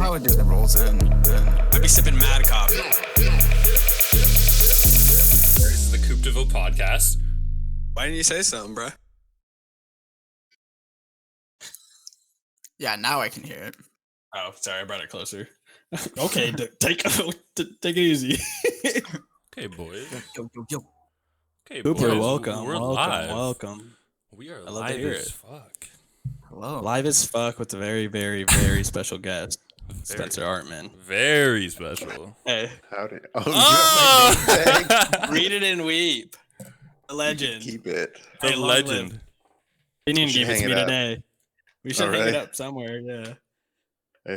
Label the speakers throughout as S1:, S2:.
S1: I would do the rules then. I'd be sipping mad coffee.
S2: This is the Coupe de Veau podcast.
S1: Why didn't you say something, bro? Yeah, now I can hear it.
S3: Oh, sorry, I brought it closer. Okay, take it easy.
S2: Okay, boys.
S1: Yo.
S2: Okay,
S3: Cooper,
S2: boys.
S3: welcome,
S2: We're
S3: welcome,
S2: live.
S3: welcome.
S2: We are
S3: I love to
S2: live
S3: hear
S2: as
S3: it.
S2: fuck.
S1: Hello.
S3: Live as fuck with a very, very, very special guest, Spencer Artman.
S2: Very special.
S3: Hey,
S4: Howdy. Oh,
S2: Oh!
S4: you have my name tag?
S3: read it and weep. The
S4: You
S3: legend.
S4: can keep it.
S2: The
S3: Hey, long
S2: legend.
S3: live. Finian
S4: should
S3: gave it
S4: hang
S3: to me
S4: it up.
S3: today. We should
S4: Oh,
S3: hang it
S4: really?
S3: up somewhere. Yeah.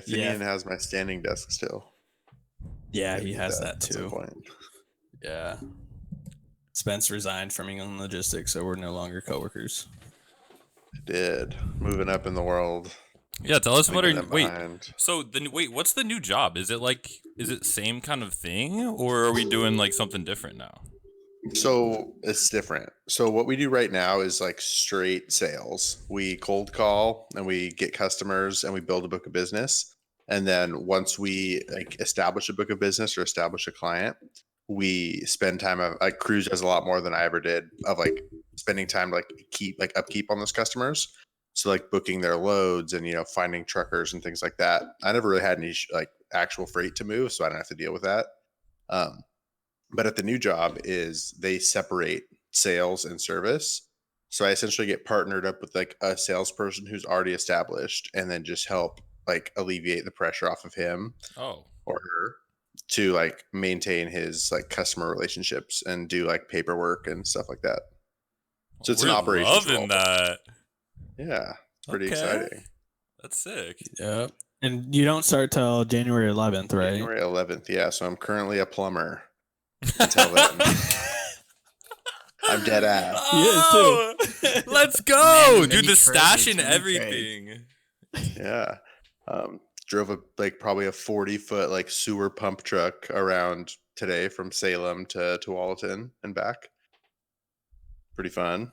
S4: Finian has my standing desk still.
S3: Yeah,
S4: Gotta
S3: he
S4: get
S3: has that
S4: at some
S3: too.
S4: point.
S3: Yeah. Spence resigned from England Logistics, so we're no longer coworkers.
S4: I did. Moving up in the world.
S2: Yeah, tell us what are
S4: leaving them
S2: wait.
S4: behind.
S2: So what's the new job? Is it same kind of thing, or are we doing like something different now?
S4: So it's different. So what we do right now is like straight sales. We cold call and we get customers and we build a book of business. And then once we like establish a book of business or establish a client, we spend time like Cruz does a lot more than I ever did of like spending time to, like keep like upkeep on those customers. So like booking their loads and finding truckers and things like that. I never really had any like actual freight to move, so I don't have to deal with that. But at the new job is they separate sales and service. So I essentially get partnered up with like a salesperson who's already established and then just help like alleviate the pressure off of him
S2: Oh,
S4: or her to like maintain his like customer relationships and do like paperwork and stuff like that. So it's an
S2: we're
S4: operations
S2: loving
S4: role.
S2: that.
S4: Yeah, it's pretty
S2: Okay.
S4: exciting.
S2: That's sick.
S3: Yep. And you don't start till January 11th, right?
S4: January 11th. Yeah, so I'm currently a plumber until then. I'm dead ass.
S3: He is, too.
S2: Oh, let's go,
S1: Man,
S2: dude.
S1: mini
S2: The stash
S1: trade,
S2: and
S1: mini
S2: everything.
S4: Yeah. Drove probably a 40-foot like sewer pump truck around today from Salem to Tualatin and back. Pretty fun.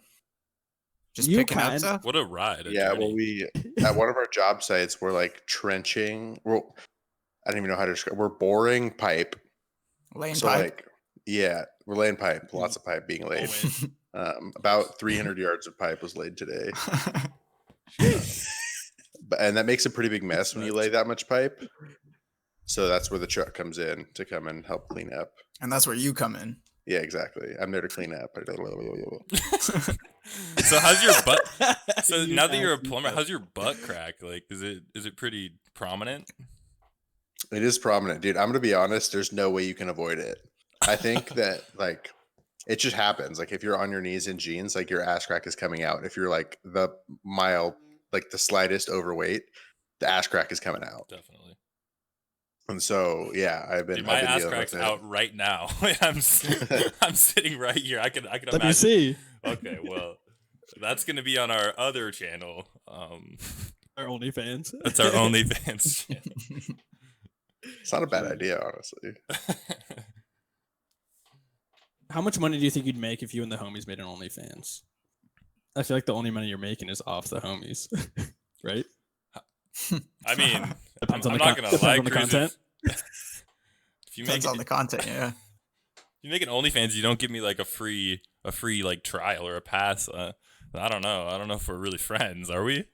S1: Just
S3: You
S1: picking up
S3: kind-
S1: stuff?
S2: What a ride.
S4: Yeah, well, we at one of our job sites, we're like trenching. Well, I don't even know how to describe. We're boring pipe.
S1: Lane
S4: So
S1: pipe?
S4: like, yeah, we're laying pipe. Lots of pipe being laid. About 300 yards of pipe was laid today, and that makes a pretty big mess when you lay that much pipe. So that's where the truck comes in to come and help clean up.
S1: And that's where you come in.
S4: Yeah, exactly. I'm there to clean up.
S2: So how's your butt? So
S3: You
S2: now that you're a
S3: guys-
S2: plumber, how's your butt crack? Like, is it pretty prominent?
S4: It is prominent, dude. I'm gonna be honest. There's no way you can avoid it. I think that like it just happens. Like if you're on your knees in jeans, like your ass crack is coming out. If you're like the mild, like the slightest overweight, the ass crack is coming out.
S2: Definitely.
S4: And so yeah, I've been.
S2: Dude, my
S4: I've been
S2: ass
S4: dealing
S2: crack's
S4: with it.
S2: out right now. I'm sitting right here. I can
S3: Let
S2: imagine.
S3: me see.
S2: Okay, well, that's gonna be on our other channel.
S3: Our OnlyFans.
S2: That's our OnlyFans channel.
S4: It's not a bad idea, honestly.
S3: How much money do you think you'd make if you and the homies made an OnlyFans? I feel like the only money you're making is off the homies, right?
S2: I mean,
S3: Depends
S2: I'm
S3: on the
S2: not
S3: con-
S2: gonna
S3: depends
S2: lie,
S3: on the
S2: Cruz,
S3: content.
S2: If you make
S1: Depends on the content, yeah.
S2: you make an OnlyFans, you don't give me like a free like trial or a pass. I don't know. I don't know if we're really friends. Are we?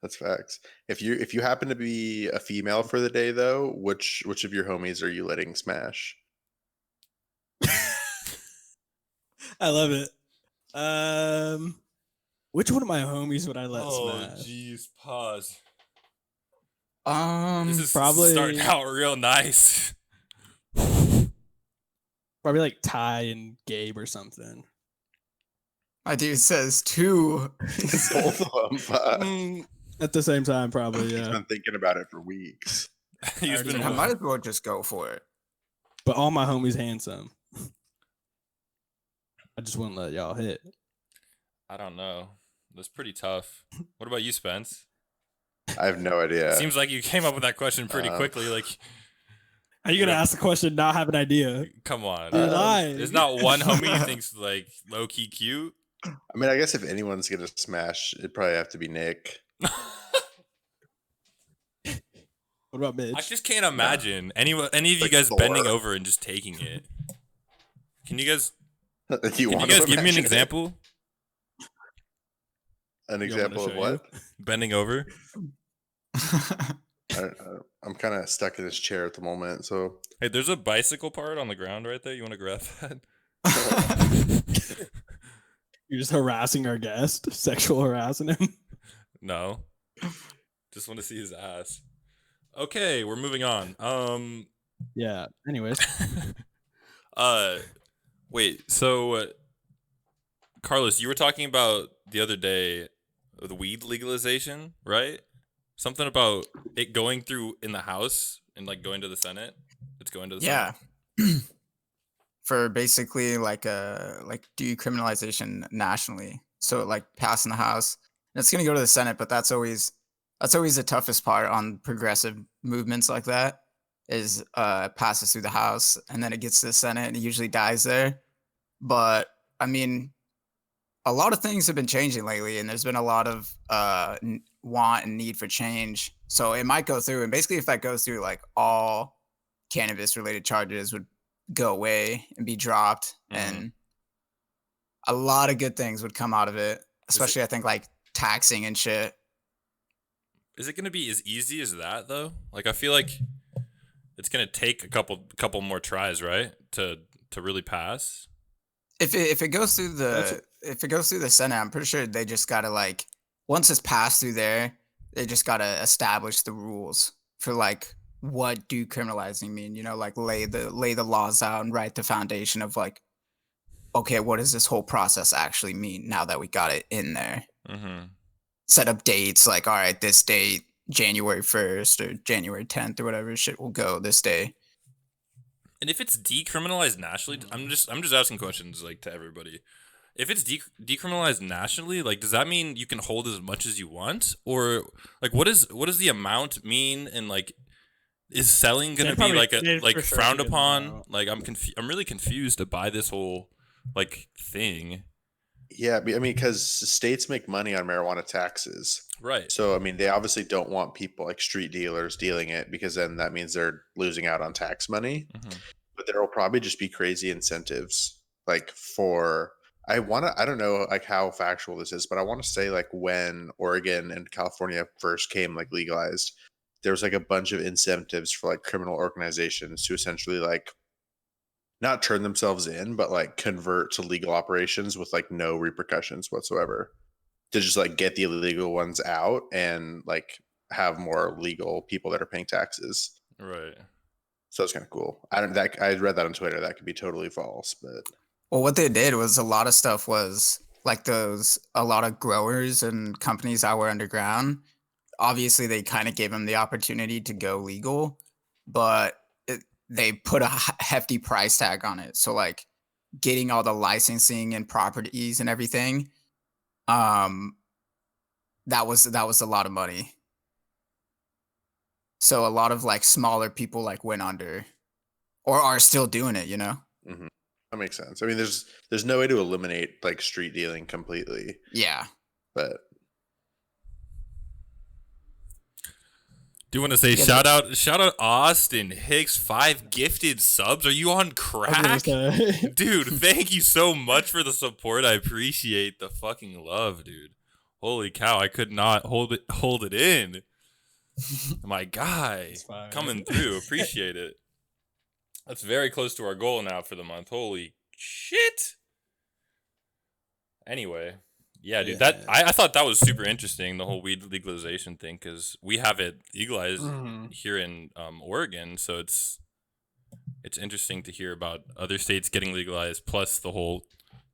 S4: That's facts. If you happen to be a female for the day, though, which of your homies are you letting smash?
S3: I love it. Which one of my homies would I let
S2: Oh,
S3: smash?
S2: jeez, pause.
S1: Um,
S2: This is
S3: probably-
S2: starting out real nice.
S3: Probably like Ty and Gabe or something.
S1: my dude says two.
S4: Both of them.
S3: At the same time, probably,
S4: He's
S3: yeah.
S4: been thinking about it for weeks.
S2: He's
S3: already
S2: been
S1: I might as well just go for it.
S3: But all my homies handsome. I just wouldn't let y'all hit.
S2: I don't know. That's pretty tough. What about you, Spence?
S4: I have no idea.
S2: Seems like you came up with that question pretty
S4: Um,
S2: quickly. Like,
S3: How you gonna
S2: Yeah.
S3: ask the question, not have an idea?
S2: come on.
S3: You're lying.
S2: There's not one homie who thinks like low key cute.
S4: I mean, I guess if anyone's gonna smash, it'd probably have to be Nick.
S3: What about Mitch?
S2: I just can't imagine any of you
S4: Like
S2: guys
S4: Thor.
S2: bending over and just taking it. Can you guys
S4: You want
S2: give
S4: to
S2: me an
S4: imagine it?
S2: example?
S4: An
S3: You want me to
S4: example of
S3: show
S4: what?
S3: you?
S2: Bending over.
S4: I'm kind of stuck in this chair at the moment, so
S2: Hey, there's a bicycle part on the ground right there. You want to grab that?
S3: You're just harassing our guest, sexual harassing him.
S2: No. Just want to see his ass. Okay, we're moving on.
S3: Yeah. Anyways,
S2: Wait. So, Carlos, you were talking about the other day the weed legalization, right? Something about it going through in the House and like going to the Senate. It's going to the
S1: Yeah.
S2: Senate.
S1: For basically like decriminalization nationally. So like passing the House. And it's gonna go to the Senate, but that's always the toughest part on progressive movements like that is passes through the House and then it gets to the Senate and it usually dies there. But I mean, a lot of things have been changing lately, and there's been a lot of want and need for change. So it might go through, and basically, if that goes through, like all cannabis-related charges would go away and be dropped, and a lot of good things would come out of it. Especially, I think, like taxing and shit.
S2: Is it going to be as easy as that though? Like I feel like it's going to take a couple more tries, right? To really pass.
S1: If it goes through the Senate, I'm pretty sure they just gotta like once it's passed through there, they just gotta establish the rules for like what decriminalizing mean. You know, like lay the laws out and write the foundation of like, okay, what does this whole process actually mean now that we got it in there?
S2: Mm-hmm.
S1: Set up dates like, all right, this date, January 1st or January 10th or whatever shit will go this day.
S2: And if it's decriminalized nationally, I'm just asking questions like to everybody. If it's decriminalized nationally, like does that mean you can hold as much as you want, or like what does the amount mean, and like is selling gonna be like frowned upon? Like I'm really confused to buy this whole like thing.
S4: yeah, I mean, because states make money on marijuana taxes.
S2: Right.
S4: So, I mean, they obviously don't want people like street dealers dealing it because then that means they're losing out on tax money.
S2: Mm-hmm.
S4: But there will probably just be crazy incentives like for I don't know like how factual this is, but I want to say like when Oregon and California first came like legalized, there was like a bunch of incentives for like criminal organizations to essentially like not turn themselves in, but like convert to legal operations with like no repercussions whatsoever, to just like get the illegal ones out and like have more legal people that are paying taxes.
S2: Right.
S4: So it's kind of cool. I read that on Twitter. That could be totally false, but
S1: Well, what they did was a lot of stuff was like a lot of growers and companies that were underground. Obviously, they kind of gave them the opportunity to go legal, but they put a hefty price tag on it. So like getting all the licensing and properties and everything, that was a lot of money. So a lot of like smaller people like went under or are still doing it, you know?
S4: mm-hmm. That makes sense. I mean, there's no way to eliminate like street dealing completely,
S1: Yeah.
S4: but
S2: Do you want to say
S1: Yeah,
S2: shout out Austin Hicks, 5 gifted subs? Are you on crack? Dude, thank you so much for the support. I appreciate the fucking love, dude. Holy cow, I could not hold it in. My guy coming through. Appreciate it. That's very close to our goal now for the month. Holy shit. Anyway, yeah, dude,
S3: Yeah.
S2: I thought that was super interesting, the whole weed legalization thing, because we have it legalized here in Oregon, so it's interesting to hear about other states getting legalized, plus the whole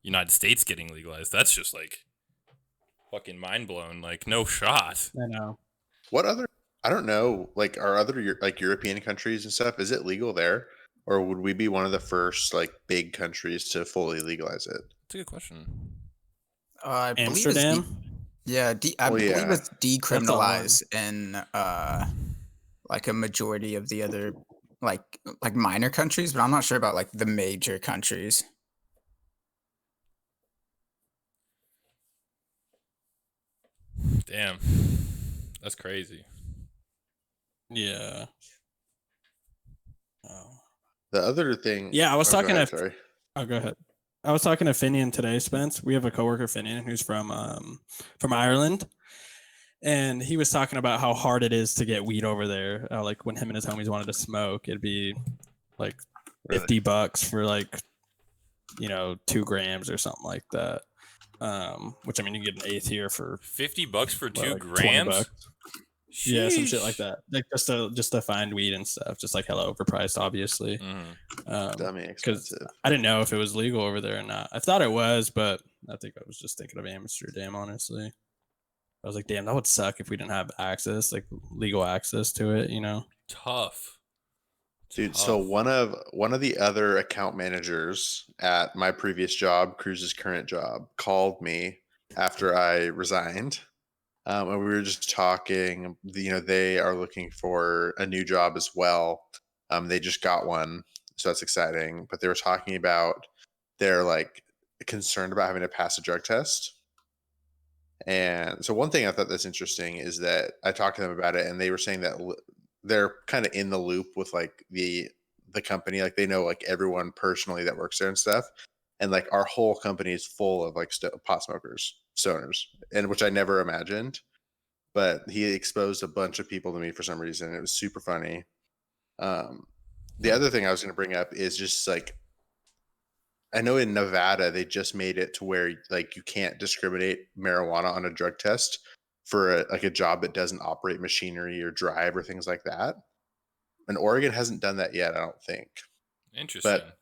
S2: United States getting legalized. That's just like fucking mind blown. Like no shot.
S3: I know.
S4: what other? I don't know. Like, are other like European countries and stuff? Is it legal there, or would we be one of the first like big countries to fully legalize it?
S2: That's a good question.
S1: I believe it's
S3: Amsterdam.
S1: I believe
S4: yeah.
S1: it's decriminalized in like a majority of the other like minor countries, but I'm not sure about like the major countries.
S2: Damn. That's crazy.
S3: Yeah. Oh.
S4: The other thing.
S3: Yeah, I was
S4: go
S3: talking
S4: ahead,
S3: to.
S4: sorry.
S3: Oh, go ahead. I was talking to Finian today, Spence. We have a coworker, Finian, who's from Ireland, and he was talking about how hard it is to get weed over there. Like when him and his homies wanted to smoke, it'd be like
S4: Really?
S3: $50 for like 2 grams or something like that. Which I mean, you get an eighth here for
S2: $50 for 2
S3: like
S2: grams.
S3: $20. Yeah, some shit
S2: Sheesh.
S3: like that. Like just to find weed and stuff. Just like hella overpriced, obviously.
S4: Dummy
S3: Because
S4: expensive.
S3: I didn't know if it was legal over there or not. I thought it was, but I think I was just thinking of Amsterdam, honestly. I was like, damn, that would suck if we didn't have access, like legal access to it,
S2: Tough.
S4: Dude, so one of the other account managers at my previous job, Cruz's current job, called me after I resigned. And we were just talking. They are looking for a new job as well. They just got one, so that's exciting. But they were talking about they're like concerned about having to pass a drug test. And so one thing I thought that's interesting is that I talked to them about it, and they were saying that they're kind of in the loop with like the company, like they know like everyone personally that works there and stuff. And like our whole company is full of like pot smokers, stoners, and which I never imagined. But he exposed a bunch of people to me for some reason. It was super funny. The other thing I was going to bring up is just like, I know in Nevada they just made it to where like you can't discriminate marijuana on a drug test for a job that doesn't operate machinery or drive or things like that. And Oregon hasn't done that yet, I don't think.
S2: Interesting.
S4: But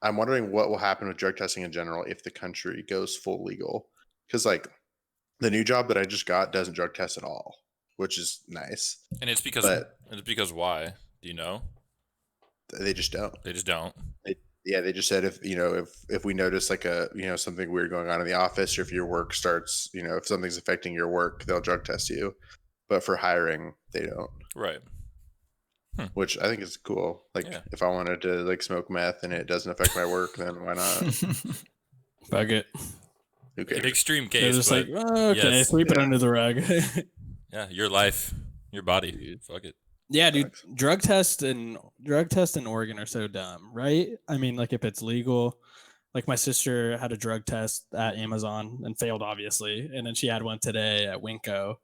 S4: I'm wondering what will happen with drug testing in general if the country goes full legal. Because like the new job that I just got doesn't drug test at all, which is nice.
S2: And it's because why? Do you know?
S4: They just don't.
S2: They just don't.
S4: They just said if we notice like something weird going on in the office, or if your work starts, if something's affecting your work, they'll drug test you. But for hiring, they don't.
S2: Right.
S4: Which I think is cool. Like if I wanted to like smoke meth and it doesn't affect my work, then why not?
S3: Fuck it.
S4: Okay.
S2: An extreme case.
S3: They're just like, okay,
S2: yes.
S3: sweep it under the rug.
S2: Yeah, your life, your body, dude. Fuck it.
S3: Yeah, dude. Drug tests in Oregon are so dumb, right? I mean, like if it's legal, like my sister had a drug test at Amazon and failed, obviously, and then she had one today at Winco.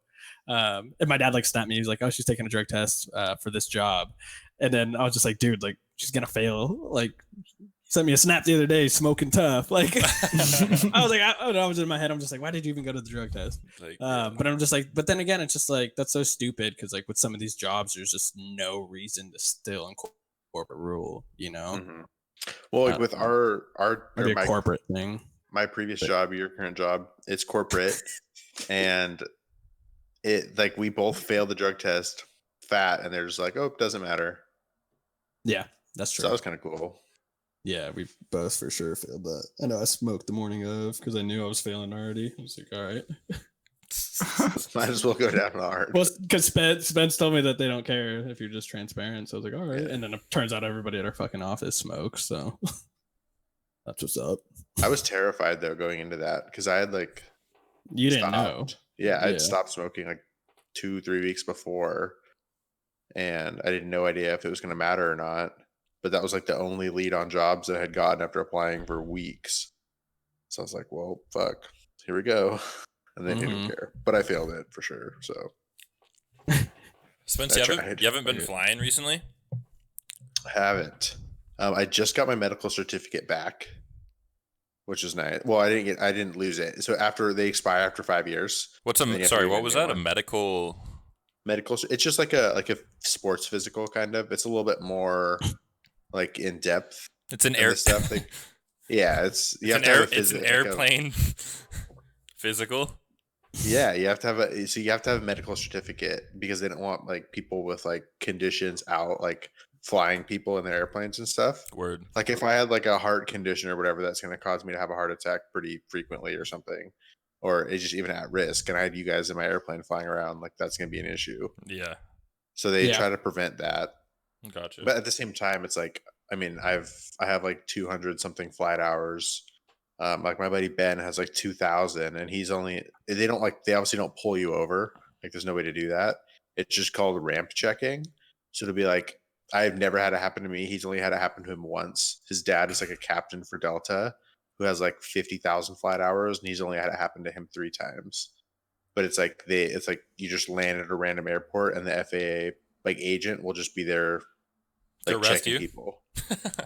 S3: And my dad like snapped me. He was like, "Oh, she's taking a drug test for this job," and then I was just like, "Dude, like she's gonna fail." Like, sent me a snap the other day, smoking tough. Like, I was like, I was in my head. I'm just like, why did you even go to the drug test?
S2: Like,
S3: but I'm just like, but then again, it's just like that's so stupid because like with some of these jobs, there's just no reason to still incorporate rule,
S4: Mm-hmm. Well, like with our
S3: my corporate thing.
S4: My previous job, your current job, it's corporate, and it like we both failed the drug test, fat, and they're just like, oh, it doesn't matter.
S3: Yeah, that's true.
S4: So that was kind of cool.
S3: Yeah, we both for sure failed that. I know I smoked the morning of because I knew I was failing already. I was like, all right.
S4: Might as well go down hard.
S3: Well, because Spence told me that they don't care if you're just transparent. So I was like, all right. Yeah. And then it turns out everybody at our fucking office smokes. So that's what's up.
S4: I was terrified though going into that because I had like
S3: you didn't know.
S4: Yeah, I'd stopped smoking like 2-3 weeks before, and I had no idea if it was going to matter or not. But that was like the only lead on jobs that I had gotten after applying for weeks. So I was like, well, fuck, here we go. And they didn't care. But I failed it for sure. So
S2: Spence, you haven't been flying recently?
S4: I haven't. I just got my medical certificate back, which is nice. Well, I didn't lose it. So after they expire after 5 years.
S2: What was that? A medical?
S4: It's just like a sports physical kind of. It's a little bit more like in depth.
S2: It's an air
S4: stuff. It's an
S2: airplane physical.
S4: Yeah, you have to have a medical certificate because they don't want like people with like conditions out like flying people in their airplanes and stuff.
S2: Word.
S4: Like if I had like a heart condition or whatever that's going to cause me to have a heart attack pretty frequently or something, or it's just even at risk, and I had you guys in my airplane flying around, like that's going to be an issue.
S2: Yeah.
S4: So they try to prevent that.
S2: Gotcha.
S4: But at the same time, it's like, I mean, I have like 200 something flight hours. Like my buddy Ben has like 2,000, and they obviously don't pull you over. Like there's no way to do that. It's just called ramp checking. So it'll be like, I've never had it happen to me. He's only had it happen to him once. His dad is like a captain for Delta who has like 50,000 flight hours, and he's only had it happen to him 3 times. But it's like you just land at a random airport, and the FAA like agent will just be there, like checking people.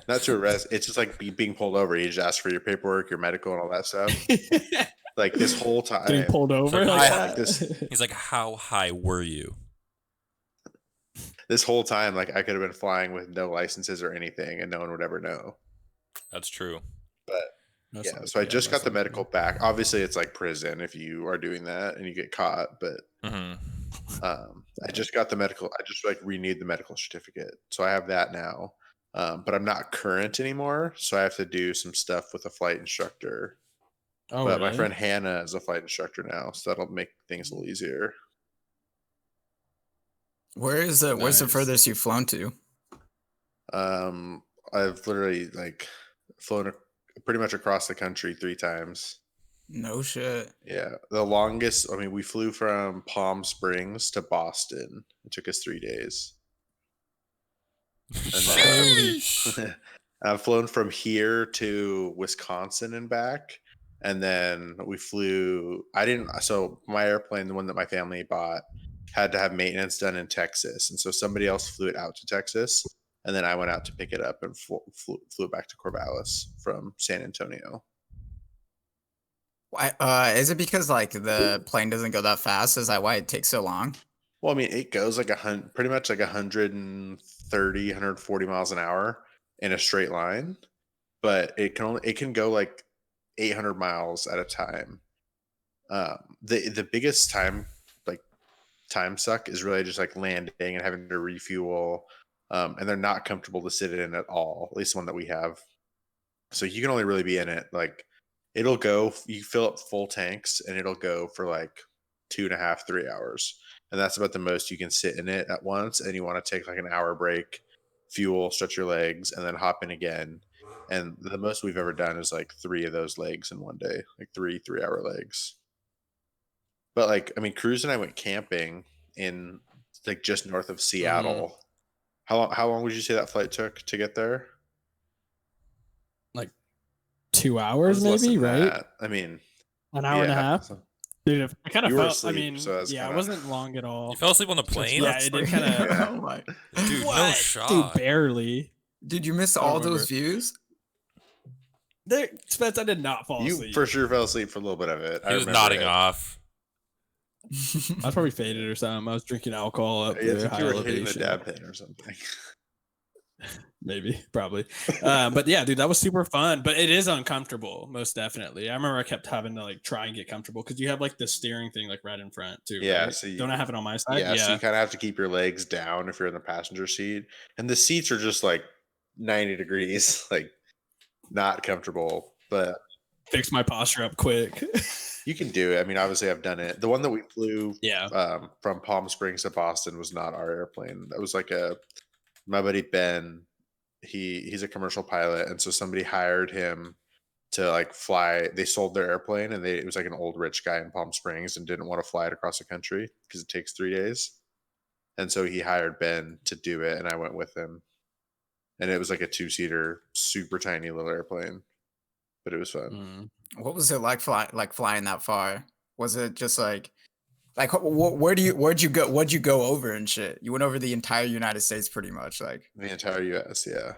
S4: Not to arrest. It's just like being pulled over. You just ask for your paperwork, your medical, and all that stuff. Like this whole time,
S3: getting pulled over.
S2: Like this. He's like, "How high were you?"
S4: This whole time, like I could have been flying with no licenses or anything, and no one would ever know.
S2: That's true.
S4: But yeah, so I just got the medical back. Obviously, it's like prison if you are doing that and you get caught. But I just got the medical. I just like renewed the medical certificate, so I have that now. But I'm not current anymore, so I have to do some stuff with a flight instructor.
S3: Oh,
S4: but
S3: really?
S4: my friend Hannah is a flight instructor now, so that'll make things a little easier.
S1: Where's the furthest you've flown to?
S4: I've literally like flown pretty much across the country 3 times.
S1: No shit.
S4: Yeah, the longest. I mean, we flew from Palm Springs to Boston. It took us 3 days. And I've flown from here to Wisconsin and back, and then we flew. So my airplane, the one that my family bought, had to have maintenance done in Texas, and so somebody else flew it out to Texas, and then I went out to pick it up and flew it back to Corvallis from San Antonio.
S1: Why? Is it because like the plane doesn't go that fast? Is that why it takes so long?
S4: Well, I mean, it goes like pretty much like 130, 140 miles an hour in a straight line, but it can go like 800 miles at a time. The biggest time suck is really just like landing and having to refuel, and they're not comfortable to sit in at all. At least the one that we have. So you can only really be in it like it'll go. You fill up full tanks and it'll go for like 2.5, 3 hours. And that's about the most you can sit in it at once. And you want to take like an hour break, fuel, stretch your legs, and then hop in again. And the most we've ever done is like 3 of those legs in one day, like 3-hour legs. But like, I mean, Cruz and I went camping in like just north of Seattle. How long would you say that flight took to get there?
S3: Like 2 hours, maybe, right?
S4: That. I mean,
S3: an hour and a half.
S4: So.
S3: Dude, I kind of felt.
S4: Asleep,
S3: I mean,
S4: so
S3: it wasn't long at all.
S2: You fell asleep on the plane?
S3: Yeah, it did kind of.
S1: Oh my.
S2: Dude,
S3: What?
S2: no shot.
S3: Dude, barely.
S1: Did you miss all those views?
S3: Spence, I did not fall asleep.
S4: You for sure fell asleep for a little bit of it.
S2: He was nodding off.
S3: I was probably faded or something. I was drinking alcohol up
S4: Yeah, I
S3: there,
S4: think
S3: high
S4: you were
S3: elevation.
S4: hitting the dab pen or something.
S3: Maybe, probably. But yeah, dude, that was super fun. But it is uncomfortable, most definitely. I remember I kept having to like try and get comfortable because you have like the steering thing like right in front too.
S4: Yeah,
S3: right?
S4: so
S3: don't I have it on my side?
S4: Yeah, so you kind of have to keep your legs down if you're in the passenger seat, and the seats are just like 90 degrees, like not comfortable. But
S3: fix my posture up quick.
S4: You can do it. I mean, obviously, I've done it. The one that we flew, from Palm Springs to Boston was not our airplane. That was like my buddy Ben. He's a commercial pilot, and so somebody hired him to like fly. They sold their airplane, and it was like an old rich guy in Palm Springs and didn't want to fly it across the country because it takes 3 days. And so he hired Ben to do it, and I went with him. And it was like a 2-seater, super tiny little airplane, but it was fun.
S1: What was it like flying that far? Was it just like where'd you go? What'd you go over and shit? You went over the entire United States pretty much, like
S4: the entire US, yeah.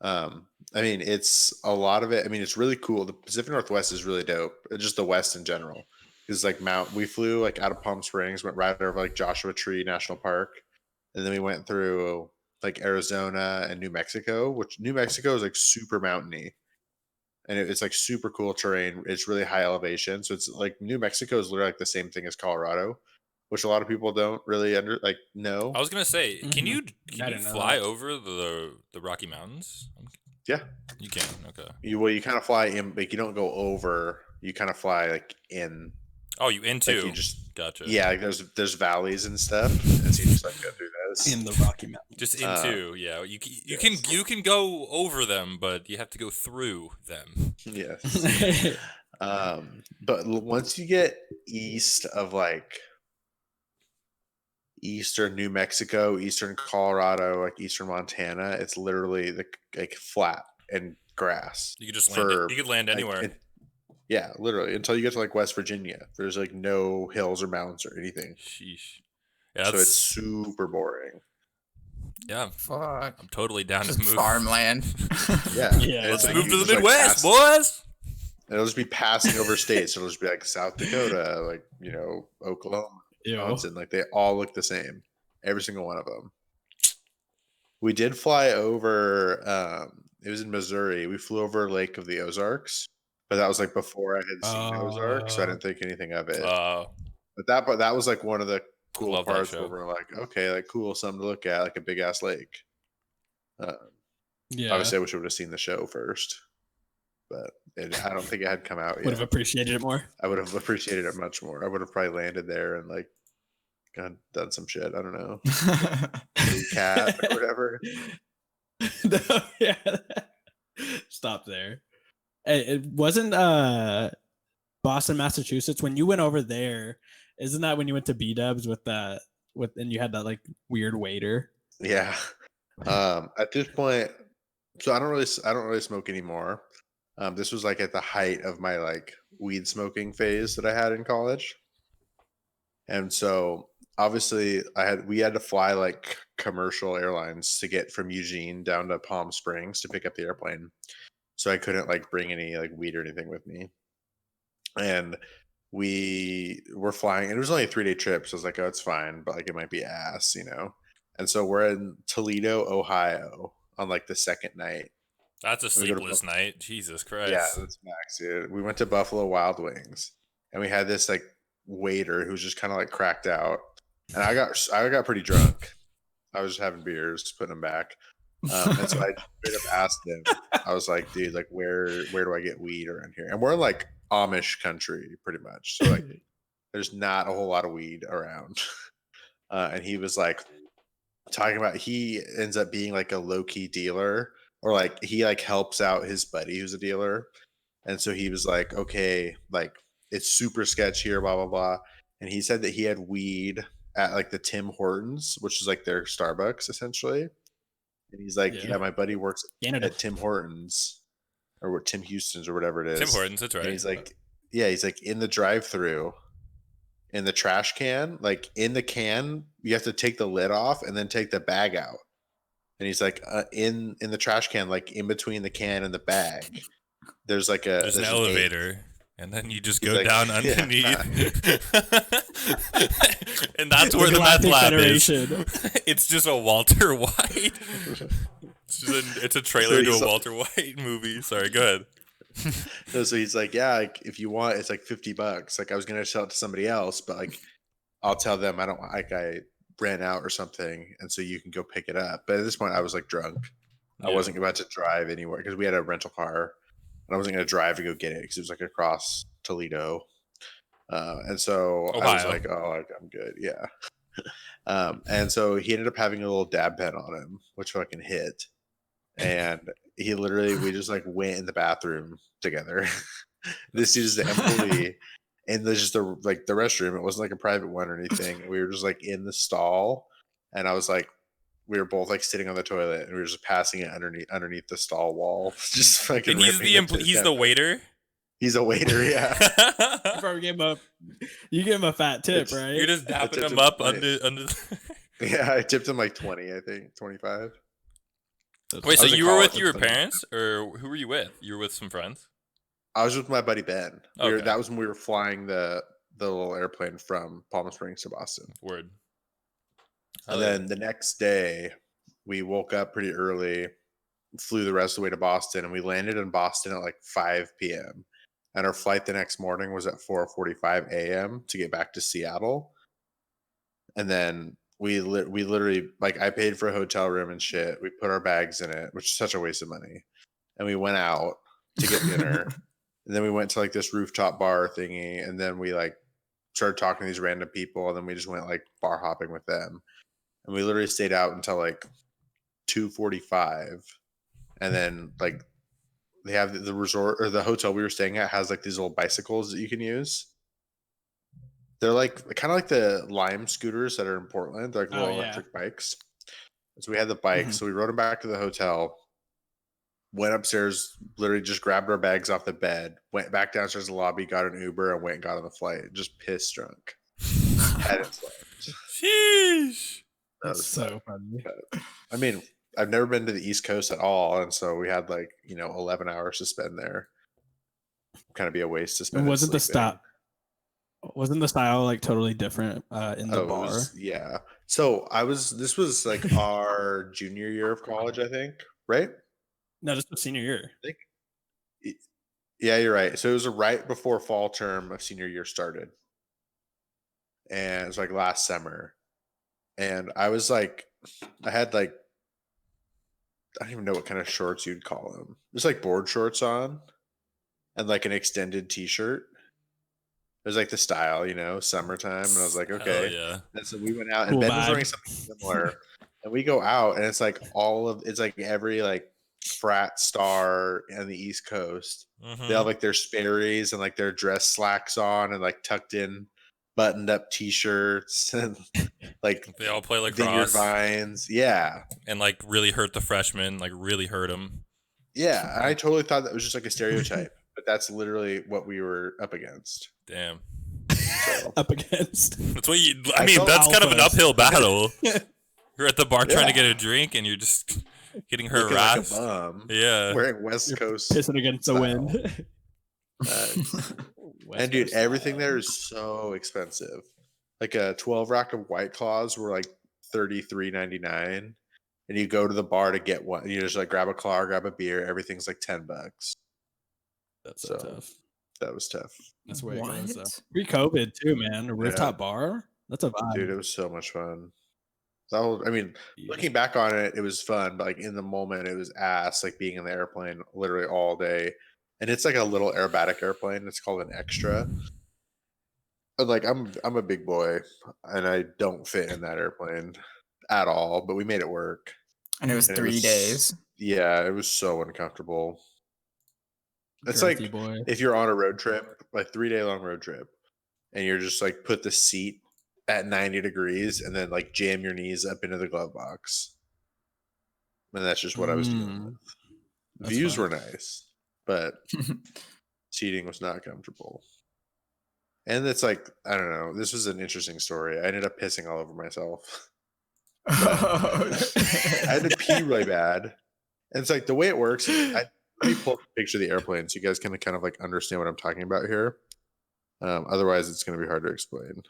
S4: I mean, it's a lot of it. I mean, it's really cool. The Pacific Northwest is really dope. Just the West in general. Because like we flew like out of Palm Springs, went right over like Joshua Tree National Park, and then we went through like Arizona and New Mexico, which New Mexico is like super mountainy. And it's like super cool terrain. It's really high elevation. So it's like New Mexico is literally like the same thing as Colorado, which a lot of people don't really know.
S2: I was gonna say, can you fly over the Rocky Mountains?
S4: Yeah,
S2: you can. Okay.
S4: You kind of fly in, like you don't go over. You kind of fly like in.
S2: Oh, you into?
S4: Like you just
S2: gotcha.
S4: Yeah, like there's valleys and stuff, and so you just like go through those
S3: in the Rocky Mountains.
S2: Just into, yeah. You can go over them, but you have to go through them.
S4: Yes. But once you get east of like eastern New Mexico, eastern Colorado, like eastern Montana. It's literally like flat and grass.
S2: You could just land it. You could land
S4: like,
S2: anywhere.
S4: yeah, literally until you get to like West Virginia. There's like no hills or mountains or anything.
S2: Sheesh. Yeah,
S4: So it's super boring.
S2: Yeah,
S1: Fuck.
S2: I'm totally down
S1: Just
S2: to move.
S1: farmland.
S4: Yeah.
S3: Yeah.
S2: Let's
S4: like
S2: move
S4: you
S2: to the
S4: just, like,
S2: Midwest,
S4: pass-
S2: boys.
S4: It'll just be passing over states. It'll just be like South Dakota, like, Oklahoma,
S3: Ew.
S4: Wisconsin. Like they all look the same. Every single one of them. We did fly over. It was in Missouri. We flew over Lake of the Ozarks, but that was like before I had seen Ozarks, so I didn't think anything of it. But that was like one of the cool
S2: Love that
S4: parts
S2: show.
S4: where we're like, okay, like cool, something to look at, like a big ass lake.
S3: Yeah.
S4: Obviously, I wish I would have seen the show first, but I don't think it had come out
S3: Would have
S4: yet.
S3: appreciated it more.
S4: I would have appreciated it much more. I would have probably landed there and like done some shit. I don't know, cat or whatever.
S3: No, yeah. Stop there. Hey, it wasn't Boston, Massachusetts. When you went over there, isn't that when you went to B-Dubs and you had that like weird waiter?
S4: Yeah. At this point, so I don't really smoke anymore. This was like at the height of my like weed smoking phase that I had in college. And so obviously we had to fly like commercial airlines to get from Eugene down to Palm Springs to pick up the airplane. So I couldn't like bring any like weed or anything with me. And we were flying, and it was only a 3-day trip. So I was like, oh, it's fine, but like it might be ass, And so we're in Toledo, Ohio on like the second night.
S2: That's a
S4: We go to
S2: sleepless night. Jesus Christ.
S4: Yeah, that's max, dude. We went to Buffalo Wild Wings, and we had this like waiter who was just kind of like cracked out, and I got pretty drunk. I was just having beers, putting them back, and so I straight up asked him. I was like, dude, like where do I get weed around here? And we're in like Amish country, pretty much. So like, there's not a whole lot of weed around. And he was like talking about he ends up being like a low key dealer. Or like he like helps out his buddy who's a dealer. And so he was like, okay, like it's super sketch here, blah, blah, blah. And he said that he had weed at like the Tim Hortons, which is like their Starbucks essentially. And he's like, yeah, my buddy works at Tim Hortons or what Tim Houston's or whatever it is.
S2: Tim Hortons, that's right.
S4: And he's like, yeah, he's like in the drive-through, in the trash can, like in the can, you have to take the lid off and then take the bag out. And he's like, in the trash can, like in between the can and the bag, there's like
S2: there's an elevator, and then you just go
S4: like,
S2: down underneath,
S4: yeah.
S2: and that's where the meth lab is. It's just a Walter White. It's a trailer to a Walter White movie. Sorry, go ahead.
S4: So he's like, yeah, like, if you want, it's like $50. Like I was gonna sell it to somebody else, but like I'll tell them I don't like I ran out or something, and so you can go pick it up. But at this point I was like drunk. I wasn't about to drive anywhere because we had a rental car, and I wasn't going to drive to go get it because it was like across Toledo. And so
S2: Ohio.
S4: I was like, oh, like, I'm good. Yeah. And so he ended up having a little dab pen on him, which fucking hit. And we just like went in the bathroom together. This dude's the employee. And there's just the restroom. It wasn't like a private one or anything. We were just like in the stall, and I was like, we were both like sitting on the toilet, and we were just passing it underneath the stall wall. Just fucking.
S2: And he's the waiter.
S4: He's a waiter, yeah.
S3: You probably you gave him a fat tip, right?
S2: You're just dapping him up under.
S4: Yeah, I tipped him like 20, I think 25.
S2: Wait, so you were with your parents, or who were you with? You were with some friends.
S4: I was with my buddy Ben.
S2: Okay.
S4: That was when we were flying the little airplane from Palm Springs to Boston.
S2: Word.
S4: And then the next day, we woke up pretty early, flew the rest of the way to Boston, and we landed in Boston at like 5 p.m. And our flight the next morning was at 4:45 a.m. to get back to Seattle. And then we literally, like, I paid for a hotel room and shit. We put our bags in it, which is such a waste of money. And we went out to get dinner. And then we went to like this rooftop bar thingy, and then we like started talking to these random people, and then we just went like bar hopping with them. And we literally stayed out until like 2:45. And then like they have the resort or the hotel we were staying at has like these little bicycles that you can use. They're like kind of like the Lime scooters that are in Portland. They're like little
S3: yeah.
S4: electric bikes. So we had the bikes. So we rode them back to the hotel. Went upstairs, literally just grabbed our bags off the bed, went back downstairs to the lobby, got an Uber, and went and got on the flight. Just pissed drunk. Hadn't slept.
S2: Sheesh.
S4: That
S3: That's
S4: was
S3: so funny.
S4: I mean, I've never been to the East Coast at all, and so we had like 11 hours to spend there. Kind of be a waste to spend.
S3: And
S4: it
S3: wasn't the
S4: sleeping.
S3: style? Wasn't the style like totally different in the
S4: It
S3: bar?
S4: yeah. So this was like our junior year of college, I think, right?
S3: No, this was senior year.
S4: Yeah, you're right. So it was right before fall term of senior year started. And it was like last summer. And I was like, I had like, I don't even know what kind of shorts you'd call them. Just like board shorts on and like an extended t-shirt. It was like the style, summertime. And I was like,
S2: Hell
S4: okay.
S2: yeah.
S4: And so we went out and
S3: Cool
S4: Ben was
S3: vibe.
S4: wearing something similar. And we go out and it's like it's like every like frat star on the East Coast.
S2: Mhm.
S4: They have like their Sperry's and like their dress slacks on and like tucked in buttoned up t-shirts and like
S2: They all play
S4: vineyard
S2: lacrosse
S4: vines. Yeah.
S2: and like really hurt the freshmen, like really hurt them.
S4: Yeah. I totally thought that was just like a stereotype, but that's literally what we were up against.
S2: Damn.
S4: So
S3: Up against.
S2: That's what you. I
S4: I
S2: mean,
S4: felt
S2: that's kind of an
S3: alphas.
S2: uphill battle. You're at the bar trying to
S4: Yeah.
S2: get a drink, and you're just getting
S4: looking like a
S2: harassed.
S4: bum,
S2: Yeah.
S4: wearing West Coast.
S3: Pissing against the
S4: style.
S3: wind.
S4: And dude, everything there is so expensive. Like a 12 rack of White Claws were like $33.99, and you go to the bar to get one. You just like grab a claw, grab a beer. Everything's like $10.
S3: That's so
S4: So,
S3: tough.
S4: That was tough,
S3: That's where it goes.
S1: What?
S3: Pre-COVID too, man. A rooftop bar. That's a vibe.
S4: dude. It was so much fun. I mean, looking back on it, it was fun, but like in the moment, it was ass. Like being in the airplane literally all day, and it's like a little aerobatic airplane. It's called an Extra. And like I'm a big boy, and I don't fit in that airplane at all. But we made it work.
S1: And it was
S4: And
S1: 3 days.
S4: Yeah, it was so uncomfortable. It's
S3: Girthy
S4: like
S3: boy.
S4: if you're on a road trip, like 3 day long road trip, and you're just like put the seat at 90 degrees and then like jam your knees up into the glove box. And that's just what I was dealing with.
S3: That's
S4: Views
S3: fun.
S4: were nice, but seating was not comfortable. And it's like, I don't know, this was an interesting story. I ended up pissing all over myself. I had to pee really bad. And it's like the way it works, let me pull up a picture of the airplane so you guys can kind of like understand what I'm talking about here. Otherwise, it's going to be hard to explain.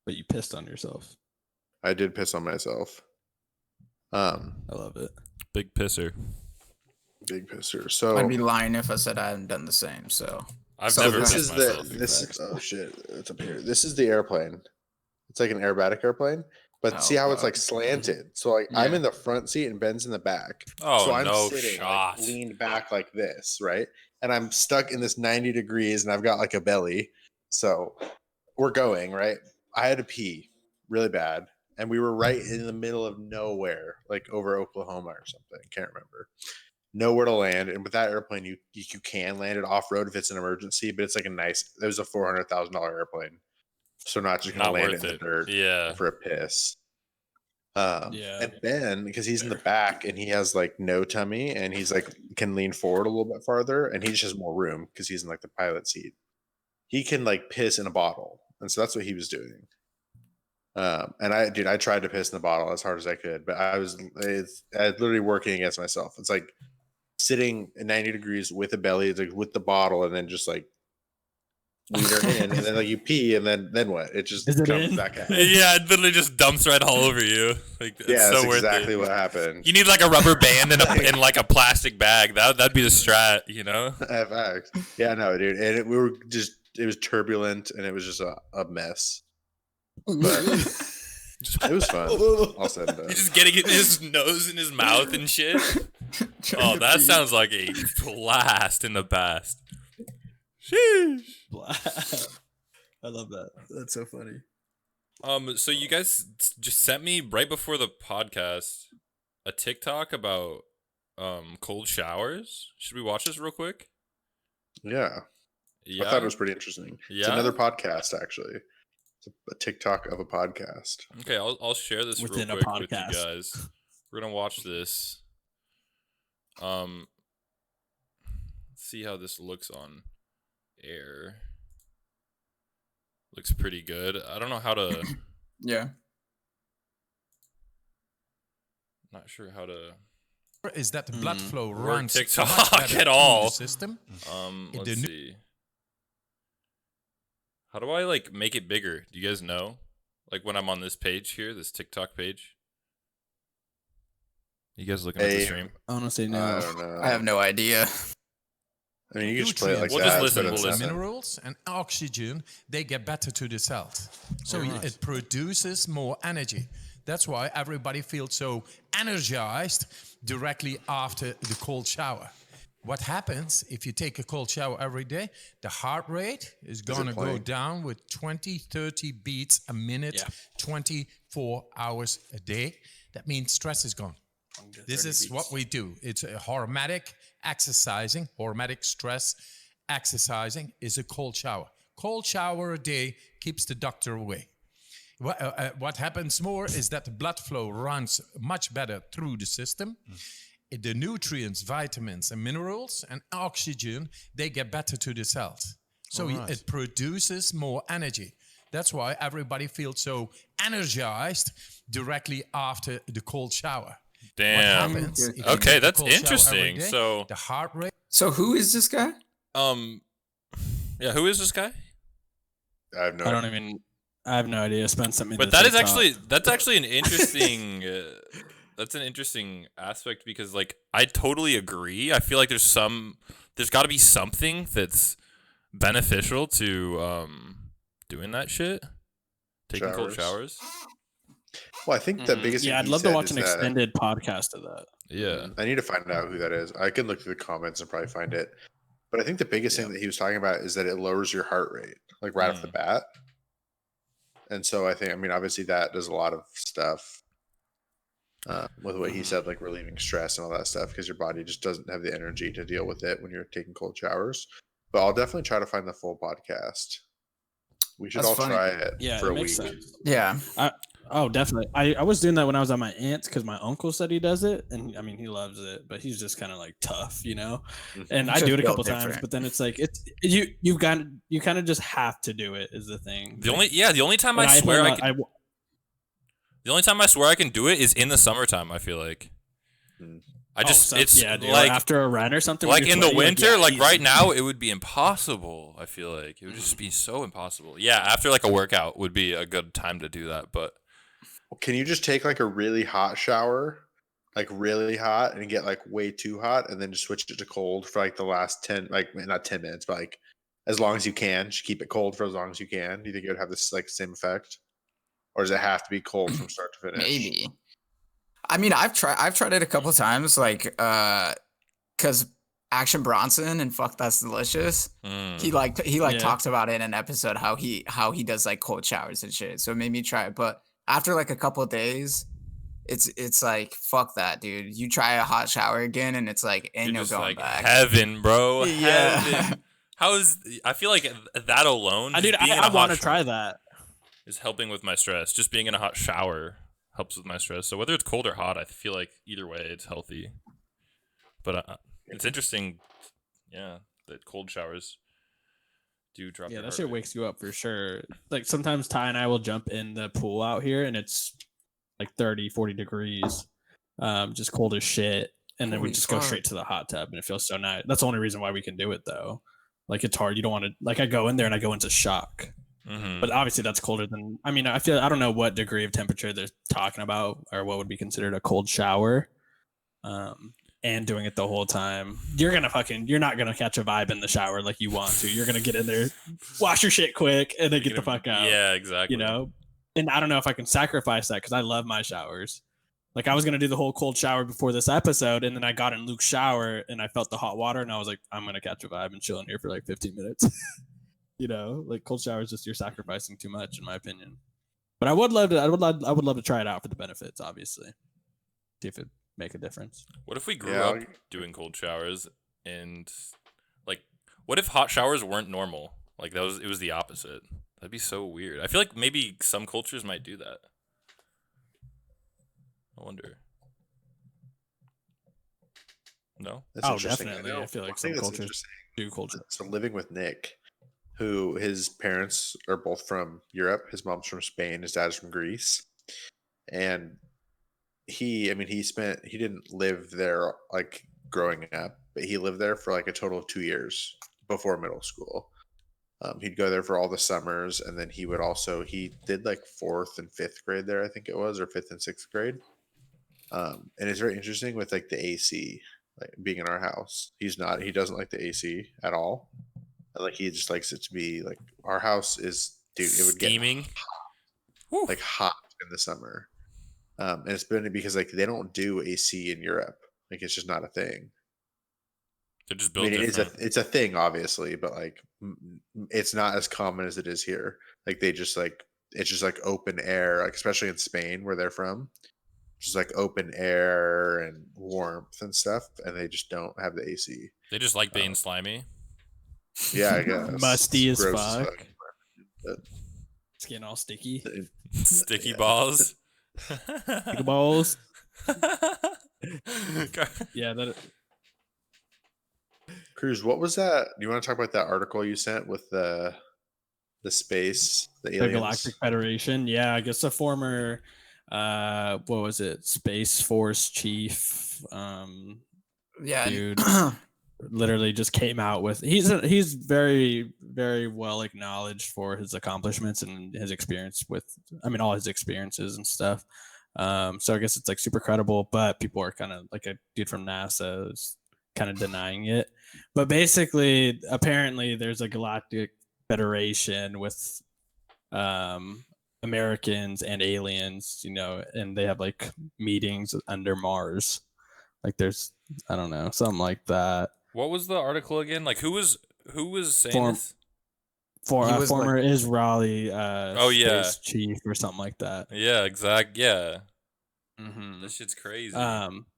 S3: But you pissed on yourself.
S4: I did piss on myself.
S3: I love it.
S2: Big pisser.
S4: Big pisser. So
S1: I'd be lying if I said I hadn't done the same. So
S2: I've
S1: So
S2: never
S4: this
S2: pissed
S4: is
S2: myself.
S4: this is oh shit, it's up here. This is the airplane. It's like an aerobatic airplane, but
S1: Oh,
S4: see how it's
S1: God.
S4: like slanted. So like I'm
S1: Yeah.
S4: in the front seat and Ben's in the back.
S2: Oh,
S4: so I'm
S2: no
S4: sitting
S2: shot.
S4: like leaned back like this, right? And I'm stuck in this 90 degrees and I've got like a belly. So we're going, right? I had to pee really bad. And we were right in the middle of nowhere, like over Oklahoma or something. Can't remember. Nowhere to land. And with that airplane, you can land it off road if it's an emergency, but it's like it was a $400,000 airplane. So not just gonna
S2: Not
S4: land
S2: worth
S4: it in
S2: it.
S4: the dirt
S2: Yeah.
S4: for a piss.
S3: Yeah.
S4: And Ben, because he's in the back and he has like no tummy and he's like can lean forward a little bit farther and he just has more room because he's in like the pilot seat. He can like piss in a bottle. And so that's what he was doing. And I tried to piss in the bottle as hard as I could, but I was literally working against myself. It's like sitting at 90 degrees with a belly, like with the bottle, and then just like wiener in, and then like you pee, and then what? It just
S3: Is it
S4: comes
S3: in?
S4: back out.
S2: Yeah, it literally just dumps right all over you. Like, it's
S4: Yeah,
S2: so
S4: that's
S2: worth
S4: exactly
S2: it.
S4: what happened.
S2: You need like a rubber band and in like a plastic bag. That'd be the strat, you know?
S4: FX. Yeah, no, dude. And it was turbulent and it was just a mess. But it was fun. All said and done.
S2: He's just getting it in his nose and his mouth and shit. Oh, that sounds like a blast in the past. Sheesh.
S3: I love that. That's so funny.
S2: So you guys just sent me right before the podcast a TikTok about cold showers. Should we watch this real quick?
S4: Yeah.
S2: Yeah.
S4: I thought it was pretty interesting.
S2: Yeah.
S4: It's another podcast, actually. It's a TikTok of a podcast.
S2: Okay, I'll share this
S3: Within a
S2: real quick with you
S3: podcast.
S2: guys. We're gonna watch this. Let's see how this looks on air. Looks pretty good. I don't know how to.
S1: Yeah.
S2: Not sure how to.
S5: Is that the blood flow
S2: Or
S5: runs
S2: TikTok
S5: much better
S2: at
S5: through
S2: all.
S5: the system?
S2: Let's
S5: the new-
S2: see. How do I like make it bigger? Do you guys know? Like when I'm on this page here, this TikTok page. You guys looking at the
S4: Hey.
S2: stream?
S3: Honestly,
S4: I
S3: no.
S4: don't know.
S1: I have no idea.
S4: I mean, you can just play it like
S5: Nutrients,
S2: We'll
S4: that.
S2: just listen,
S4: but
S2: we'll
S4: it's
S2: listen.
S4: nothing.
S5: minerals and oxygen, they get better to the cells. So
S6: Alright.
S5: it produces more energy. That's why everybody feels so energized directly after the cold shower. What happens if you take a cold shower every day? The heart rate is going to go
S4: playing?
S5: down with 20, 30 beats a minute,
S3: Yeah.
S5: 24 hours a day. That means stress is gone. This is what we do. It's a hormetic exercising, hormetic stress exercising is a cold shower. Cold shower a day keeps the doctor away. What happens more is that the blood flow runs much better through the system. The nutrients, vitamins, and minerals and oxygen, they get better to the cells. So
S6: Alright.
S5: it produces more energy. That's why everybody feels so energized directly after the cold shower.
S2: Damn.
S5: What happens if you
S2: Okay,
S5: take a
S2: that's
S5: cold shower every
S2: interesting.
S5: day?
S2: So,
S5: The heart rate.
S1: So who is this guy?
S2: yeah, who is this guy?
S4: I have no
S3: I don't even. I have no idea. Spend something.
S2: But that is that's actually an interesting that's an interesting aspect because like I totally agree. I feel like there's got to be something that's beneficial to doing that shit. Taking cold showers.
S4: Well, I think the biggest thing
S3: Yeah, I'd
S4: he
S3: love to
S4: said
S3: watch
S4: is
S3: an
S4: that-
S3: extended podcast of that.
S2: Yeah.
S4: I need to find out who that is. I can look through the comments and probably find it. But I think the biggest thing that he was talking about is that it lowers your heart rate, like right off the bat. And so I mean, obviously that does a lot of stuff with what he said, like relieving stress and all that stuff, because your body just doesn't have the energy to deal with it when you're taking cold showers. But I'll definitely try to find the full podcast. We should
S1: That's
S4: all
S1: funny.
S4: try it
S3: Yeah,
S4: for
S3: it
S4: a week.
S3: makes sense.
S1: Yeah.
S3: Oh, definitely. I was doing that when I was at my aunt's because my uncle said he does it, and I mean he loves it, but he's just kind of like tough, you know. And I
S1: Just
S3: do it a
S1: built
S3: couple times,
S1: different.
S3: but then it's like you kind of just have to do it is the thing.
S2: The only time
S3: And
S2: I swear
S3: told
S2: I
S3: my-
S2: can, the only time I swear I can do it is in the summertime, I feel like. I just it's
S3: yeah, dude,
S2: like
S3: after a run or something. when
S2: like
S3: you're
S2: in the
S3: sweaty,
S2: winter,
S3: yeah,
S2: like
S3: easy.
S2: right now, it would be impossible. I feel like it would just be so impossible. Yeah, after like a workout would be a good time to do that. But
S4: Can you just take like a really hot shower, like really hot, and get like way too hot, and then just switch it to cold for like the last 10, like not 10 minutes, but like as long as you can, just keep it cold for as long as you can. Do you think it would have this like same effect, or does it have to be cold from start to finish?
S1: Maybe. I mean, I've tried it a couple times, like, because Action Bronson and Fuck That's Delicious. He
S3: Yeah.
S1: talked about it in an episode how he does like cold showers and shit. So it made me try it. But after like a couple of days, it's like fuck that, dude. You try a hot shower again, and it's like ain't
S2: you're
S1: no
S2: just
S1: going
S2: like
S1: back.
S2: heaven, bro.
S1: Yeah.
S2: Heaven. How is I feel like that alone?
S3: I
S2: just
S3: dude,
S2: being in a
S3: I
S2: hot
S3: want to
S2: shower
S3: try that.
S2: is helping with my stress. Just being in a hot shower helps with my stress. So whether it's cold or hot, I feel like either way it's healthy. But it's interesting, yeah, that cold showers do drop.
S3: Yeah,
S2: your
S3: that
S2: heart
S3: shit
S2: rate.
S3: wakes you up for sure. Like sometimes Ty and I will jump in the pool out here and it's like 30, 40 degrees, just cold as shit. And then we
S1: Holy
S3: just go
S1: fuck.
S3: straight to the hot tub and it feels so nice. That's the only reason why we can do it though. Like it's hard. You don't want to, like I go in there and I go into shock.
S2: Mhm.
S3: But obviously that's colder than, I mean, I don't know what degree of temperature they're talking about or what would be considered a cold shower. And doing it the whole time, you're not gonna catch a vibe in the shower like you want to. You're gonna get in there, wash your shit quick, and then get the fuck out.
S2: Yeah, exactly.
S3: You know, and I don't know if I can sacrifice that because I love my showers. Like I was gonna do the whole cold shower before this episode, and then I got in Luke's shower and I felt the hot water, and I was like, I'm gonna catch a vibe and chill in here for like 15 minutes. You know, like cold showers, just you're sacrificing too much, in my opinion. But I would love to try it out for the benefits, obviously. See if it make a difference.
S2: What if we grew
S4: Yeah,
S2: up doing cold showers and like What if hot showers weren't normal? Like it was the opposite. That'd be so weird. I feel like maybe some cultures might do that. I wonder. No?
S4: That's interesting.
S3: Definitely. I feel like
S4: one
S3: some
S4: thing that's
S3: cultures
S4: interesting,
S3: do culture.
S4: So living with Nick, who his parents are both from Europe. His mom's from Spain. His dad's from Greece. And he didn't live there like growing up, but he lived there for like a total of 2 years before middle school. He'd go there for all the summers, and then he did like 4th and 5th grade there, I think it was, or 5th and 6th grade. And it's very interesting with like the AC, like being in our house. He doesn't like the AC at all. Like he just likes it to be like our house is, dude. It would
S2: Steaming.
S4: get like hot in the summer. And it's been because like they don't do AC in Europe. Like it's just not a thing.
S2: They're just built different.
S4: It's a thing, obviously, but like it's not as common as it is here. Like it's just like open air, like especially in Spain where they're from, just like open air and warmth and stuff, and they just don't have the AC.
S2: They just like being slimy.
S4: Yeah, I guess
S3: Musty as
S4: gross
S3: fuck.
S4: but
S3: Skin all sticky.
S2: Sticky
S4: Yeah.
S2: balls.
S3: Sticky balls. Yeah, that.
S4: Cruz, what was that? Do you want to talk about that article you sent with the space, the
S3: The
S4: aliens?
S3: Galactic Federation. Yeah, I guess a former what was it? Space Force chief
S1: Yeah.
S3: dude literally just came out with he's very, very well acknowledged for his accomplishments and his experience with all his experiences and stuff. So I guess it's like super credible, but people are kind of like a dude from NASA is kind of denying it. But basically, apparently there's a Galactic Federation with Americans and aliens, and they have like meetings under Mars. Like there's, I don't know, something like that.
S2: What was the article again? Like who was saying this?
S3: For
S1: He was, like-
S3: former Israeli
S2: Oh, yeah.
S3: space chief or something like that.
S2: Yeah, exact. Yeah,
S3: Mm-hmm.
S2: this shit's crazy.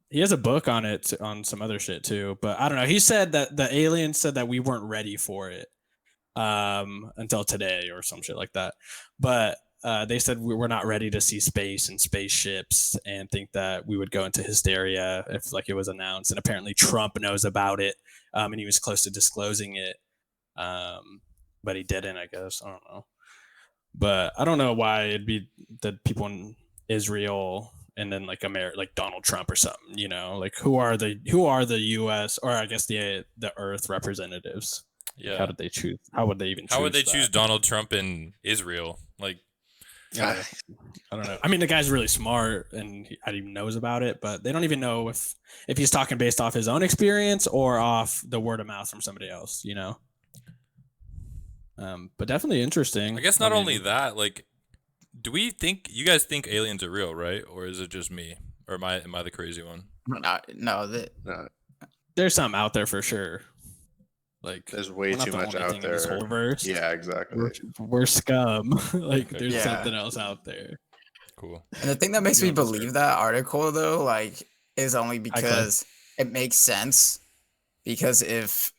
S3: He has a book on it on some other shit too, but I don't know. He said that the aliens said that we weren't ready for it until today or some shit like that. But they said we're not ready to see space and spaceships and think that we would go into hysteria if like it was announced. And apparently Trump knows about it, and he was close to disclosing it, but he didn't. I guess I don't know. But I don't know why it'd be that people in Israel and then like like Donald Trump or something, like who are the U.S. or I guess the Earth representatives?
S2: yeah.
S3: Like, how did they choose? How would they even?
S2: How would they
S3: that?
S2: choose Donald Trump in Israel? Like,
S3: I don't know. I mean, the guy's really smart and he knows about it, but they don't even know if he's talking based off his own experience or off the word of mouth from somebody else. But definitely interesting.
S2: I guess not only that. Like, do you guys think aliens are real, right? Or is it just me? Or am I the crazy one?
S1: No,
S3: there's some out there for sure. Like
S4: There's way
S3: we're not
S4: too
S3: the
S4: much
S3: only
S4: out
S3: thing in this
S4: there.
S3: whole verse.
S4: Yeah, exactly.
S3: We're scum. Like there's
S1: Yeah.
S3: something else out there.
S2: Cool.
S1: and the thing that makes me believe that article though, like, is only because it makes sense. Because if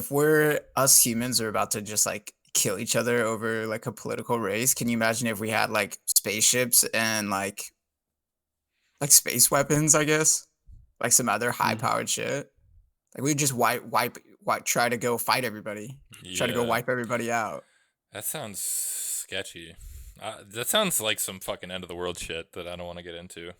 S1: we're us humans are about to just like kill each other over like a political race, can you imagine if we had like spaceships and like space weapons, I guess, like some other high powered shit? Like we just try to go fight everybody, try to go
S2: Yeah.
S1: wipe everybody out.
S2: That sounds sketchy. That sounds like some fucking end of the world shit that I don't want to get into.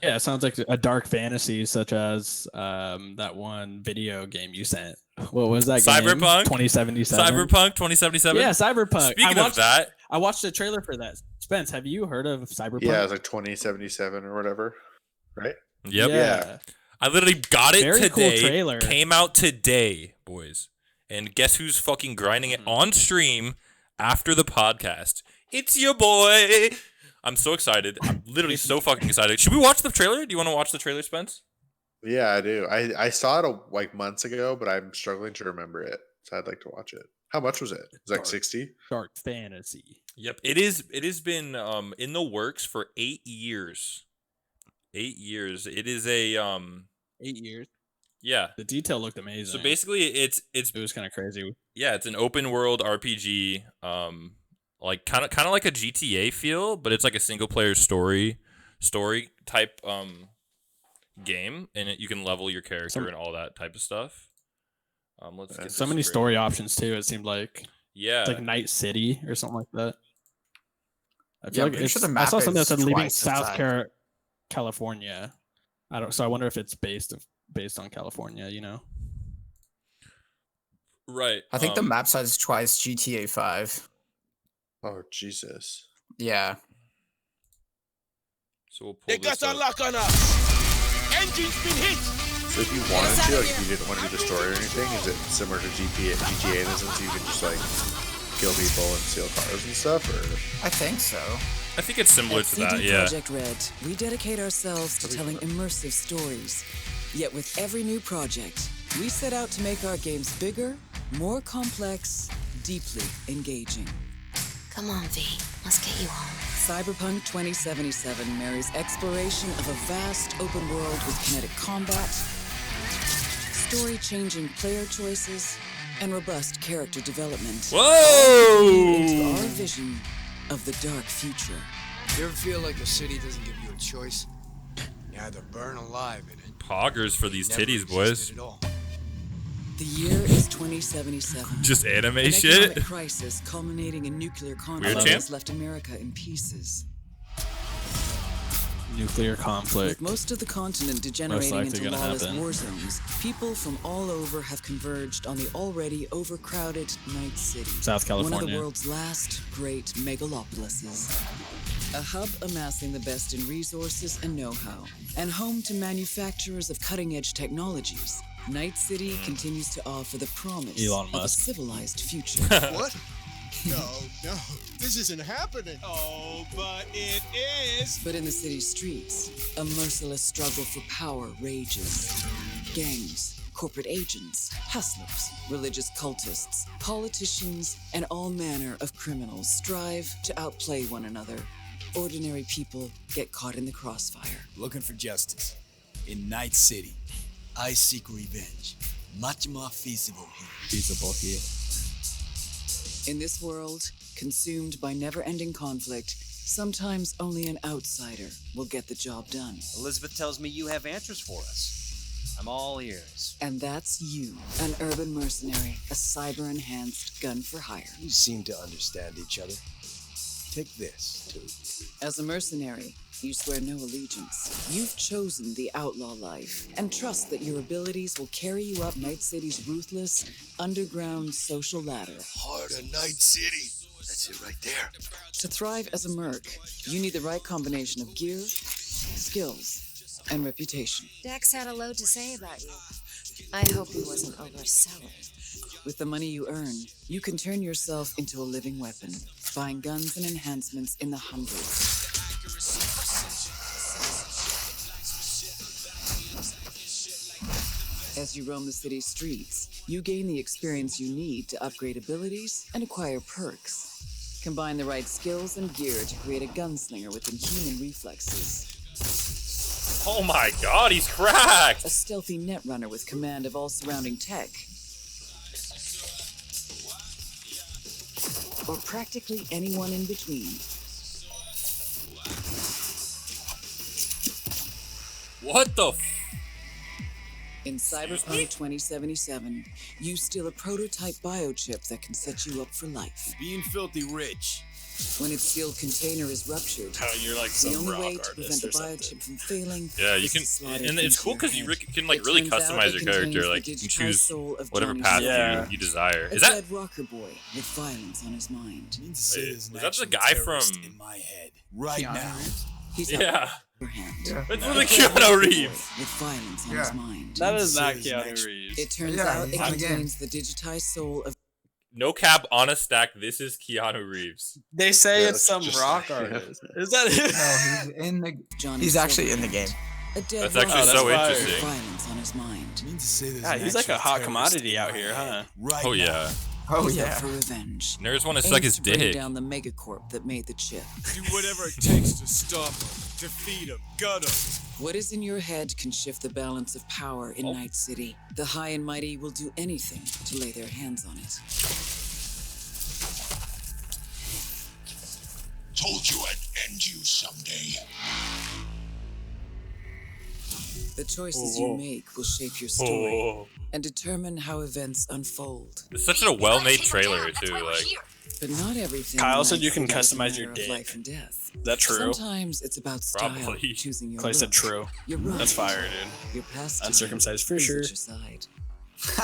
S3: Yeah, it sounds like a dark fantasy, such as that one video game you sent. What was that game?
S2: Cyberpunk?
S3: 2077.
S2: Cyberpunk 2077.
S3: Yeah, Cyberpunk.
S2: Speaking of that,
S3: I watched the trailer for that. Spence, have you heard of Cyberpunk?
S4: Yeah, it's like 2077 or whatever, right?
S2: yep.
S4: Yeah.
S2: I literally got it
S3: Very cool
S2: today.
S3: trailer.
S2: Came out today, boys. And guess who's fucking grinding it on stream after the podcast? It's your boy. I'm so excited. I'm literally so fucking excited. Should we watch the trailer? Do you want to watch the trailer, Spence?
S4: Yeah, I do. I saw it like months ago, but I'm struggling to remember it. So I'd like to watch it. How much was it? It was like 60.
S3: Dark fantasy.
S2: Yep. It has been in the works for 8 years. 8 years. It is a
S3: 8 years.
S2: Yeah.
S3: The detail looked amazing.
S2: So basically, it
S3: was kind of crazy.
S2: Yeah, it's an open world RPG, like kind of like a GTA feel, but it's like a single player story type game, and you can level your character and all that type of stuff. Let's get
S3: so many story options too. It seemed like
S2: it's
S3: like Night City or something like that. I
S1: Yeah,
S3: feel like
S1: sure the map
S3: I saw something that
S1: is
S3: said leaving
S1: twice the
S3: South
S1: size.
S3: California. So I wonder if it's based on California. You know.
S2: Right.
S1: I think the map size is twice GTA 5.
S4: Oh Jesus.
S1: Yeah.
S2: So we'll pull
S6: They
S2: this
S6: got a
S2: up.
S6: lock on us. Engine's been hit.
S4: So if you wanted to, like, if you didn't want to do the story or anything, is it similar to GTA in the sense you can just like kill people and steal cars and stuff, or?
S1: I think so.
S2: I think it's similar
S7: At
S2: to
S7: CD
S2: that. Yeah.
S7: Projekt Red, we dedicate ourselves to telling immersive stories. Yet with every new project, we set out to make our games bigger, more complex, deeply engaging.
S8: Come on, V. Let's get you home.
S7: Cyberpunk 2077 marries exploration of a vast open world with kinetic combat, story-changing player choices, and robust character development.
S2: Whoa!
S7: Into our vision of the dark future.
S6: You ever feel like the city doesn't give you a choice? You either burn alive in it.
S2: Poggers for these
S6: never
S2: titties, boys.
S6: existed at all.
S7: The year is 2077.
S2: Just anime
S7: An
S2: shit.
S7: economic crisis culminating in nuclear conflict
S2: champ?
S7: has left America in pieces.
S3: Nuclear
S7: With
S3: conflict.
S7: most of the continent degenerating
S3: likely
S7: into
S3: gonna
S7: lawless
S3: happen.
S7: war zones, people from all over have converged on the already overcrowded Night City.
S3: South
S7: One of the
S3: California.
S7: world's last great megalopolises. A hub amassing the best in resources and know-how, and home to manufacturers of cutting-edge technologies. Night City continues to offer the promise
S3: Elon
S7: of a
S3: Musk.
S7: civilized future.
S6: What? No, this isn't happening. Oh, but it is.
S7: But in the city's streets, a merciless struggle for power rages. Gangs, corporate agents, hustlers, religious cultists, politicians, and all manner of criminals strive to outplay one another. Ordinary people get caught in the crossfire.
S9: Looking for justice. In Night City, I seek revenge. Much more feasible here.
S3: Feasible here.
S7: In this world, consumed by never-ending conflict, sometimes only an outsider will get the job done.
S10: Elizabeth tells me you have answers for us. I'm all ears.
S7: And that's you, an urban mercenary, a cyber-enhanced gun for hire.
S9: We seem to understand each other. Take this, too.
S7: As a mercenary, you swear no allegiance. You've chosen the outlaw life and trust that your abilities will carry you up Night City's ruthless, underground social ladder.
S9: Heart of Night City. That's it right there.
S7: To thrive as a merc, you need the right combination of gear, skills, and reputation.
S8: Dex had a load to say about you. I hope he wasn't overselling.
S7: With the money you earn, you can turn yourself into a living weapon, buying guns and enhancements in the hundreds. As you roam the city's streets, you gain the experience you need to upgrade abilities and acquire perks. Combine the right skills and gear to create a gunslinger with inhuman reflexes.
S2: Oh my god, he's cracked!
S7: A stealthy netrunner with command of all surrounding tech. Or practically anyone in between.
S2: What the
S7: In Cyberpunk 2077, you steal a prototype biochip that can set you up for life.
S9: Being filthy rich.
S7: When its sealed container is ruptured,
S2: You're like
S7: the
S2: some
S7: only way
S2: rock
S7: to prevent
S2: artist
S7: the
S2: or something.
S7: biochip from failing
S2: Yeah, you
S7: is
S2: can,
S7: to slide
S2: and
S7: it
S2: it's
S7: into
S2: cool
S7: your
S2: because you
S7: head.
S2: can like
S7: It
S2: really
S7: turns out
S2: customize
S7: it
S2: your character.
S7: contains
S2: Like
S7: the
S2: you can
S7: digitized
S2: choose
S7: soul of
S2: whatever
S7: Johnny
S2: path
S7: Silverhand.
S2: you desire.
S7: A
S2: Is that
S7: dead rocker boy with violence on his mind.
S9: Mean to say there's
S2: is
S9: an
S2: that the
S9: actual
S2: guy
S9: terrorist
S2: from-
S9: in my head right now?
S7: He's
S2: yeah?
S7: Silverhand.
S2: That's from the Keanu Reeves.
S7: With violence on
S1: Yeah.
S7: his mind.
S3: That is
S9: Mean to
S3: not
S9: say there's an
S3: Keanu
S9: actual-
S3: Reeves.
S7: It turns
S1: Yeah,
S7: out
S1: he's
S7: it
S1: in the game.
S7: contains the digitized soul of
S2: No cap on a stack. This is Keanu Reeves.
S3: They say
S4: Yeah,
S3: it's
S4: that's
S3: some
S4: just-
S3: rock
S4: yeah.
S3: artist. Is that it?
S1: No, he's in the.
S7: Johnny
S1: He's actually in the
S7: Silverhand.
S1: game.
S7: A dead
S2: That's
S7: rocker
S2: actually
S3: that's
S2: so
S3: fire.
S7: with
S2: interesting.
S7: violence on his mind.
S9: Mean to say there's
S3: Yeah,
S9: an
S3: he's like a
S9: actual
S3: hot
S9: terrorist
S3: commodity
S9: in
S3: out
S9: my
S3: here,
S9: head
S3: huh?
S9: Right
S2: Oh
S9: now.
S2: yeah.
S1: Oh
S7: He's out
S1: yeah.
S7: for revenge.
S2: Nerds want to suck
S7: Aims
S2: his
S7: to bring
S2: dick.
S7: down the megacorp that made the chip.
S6: Do whatever it takes to stop him, defeat him, gut him.
S7: What is in your head can shift the balance of power in Night City. The high and mighty will do anything to lay their hands on it.
S11: Told you I'd end you someday.
S7: The choices you make will shape your story and determine how events unfold.
S2: It's such a well-made trailer too. Like,
S7: but not everything.
S3: Kyle said you
S7: Night
S3: can
S7: City is a
S3: customize your
S7: matter of
S3: dick.
S7: life and death.
S3: Is that true?
S7: Sometimes it's about style,
S2: Probably.
S7: choosing your
S3: Clay said
S7: look,
S3: true.
S7: your
S3: That's
S7: role,
S3: fire, dude.
S7: your pastime,
S3: Uncircumcised for
S7: is
S3: sure.
S7: at your side.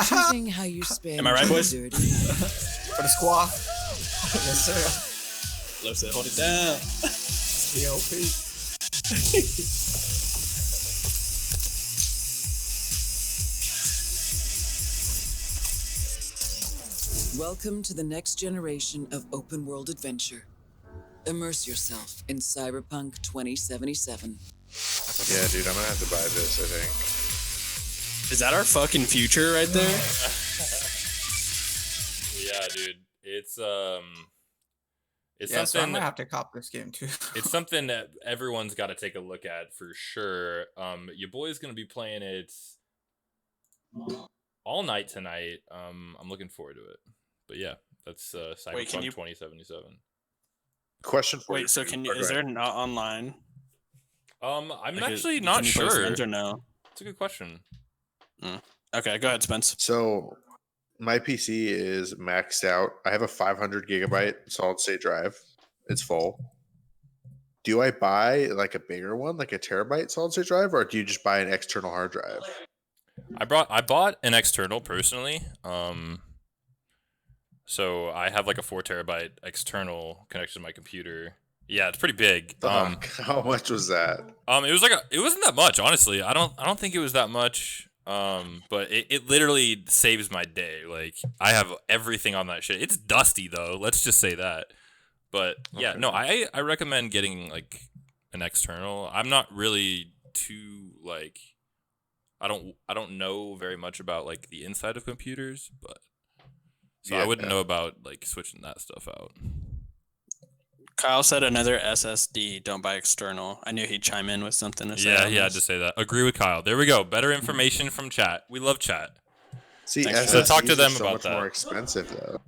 S7: Choosing how you spend
S3: Am I right, boys?
S7: your dirty
S1: For the squaw. Yes, sir.
S3: Lo said, hold it down.
S1: PLP.
S7: Welcome to the next generation of open world adventure. Immerse yourself in Cyberpunk 2077.
S4: Yeah, dude, I'm gonna have to buy this, I think.
S3: Is that our fucking future right there?
S2: yeah, dude, it's
S1: Yeah, so I'm
S2: something.
S1: gonna have to cop this game too.
S2: It's something that everyone's got to take a look at for sure. Your boy's gonna be playing it all night tonight. I'm looking forward to it. But yeah, that's Cyberpunk
S3: Wait, can you-
S2: 2077.
S4: Question for you.
S3: Wait, so can you?
S4: Or
S3: Is
S4: go
S3: there
S4: ahead.
S3: not online?
S2: I'm
S3: Like,
S2: actually
S3: can
S2: not
S3: you play
S2: sure.
S3: Spence or no?
S2: It's a good question.
S3: Okay, go ahead, Spence.
S4: So my PC is maxed out. I have a 500 gigabyte solid state drive. It's full. Do I buy like a bigger one, like a terabyte solid state drive, or do you just buy an external hard drive?
S2: I bought an external personally. So I have like a 4 terabyte external connected to my computer. Yeah, it's pretty big.
S4: How much was that?
S2: It wasn't that much, honestly. I don't think it was that much. But it literally saves my day. Like, I have everything on that shit. It's dusty though. Let's just say that. But yeah,
S4: Okay.
S2: no, I recommend getting like an external. I'm not really too like I don't know very much about like the inside of computers, but so I
S4: Yeah.
S2: wouldn't know about like switching that stuff out.
S3: Kyle said another SSD. Don't buy external. I knew he'd chime in with something to say.
S2: Yeah,
S3: on
S2: yeah,
S3: this.
S2: just say that. Agree with Kyle. There we go. Better information from chat. We love chat.
S4: See,
S3: Thanks,
S4: SSDs
S2: So talk to
S4: are
S2: them
S4: so
S2: about
S4: much
S2: that.
S4: more expensive though.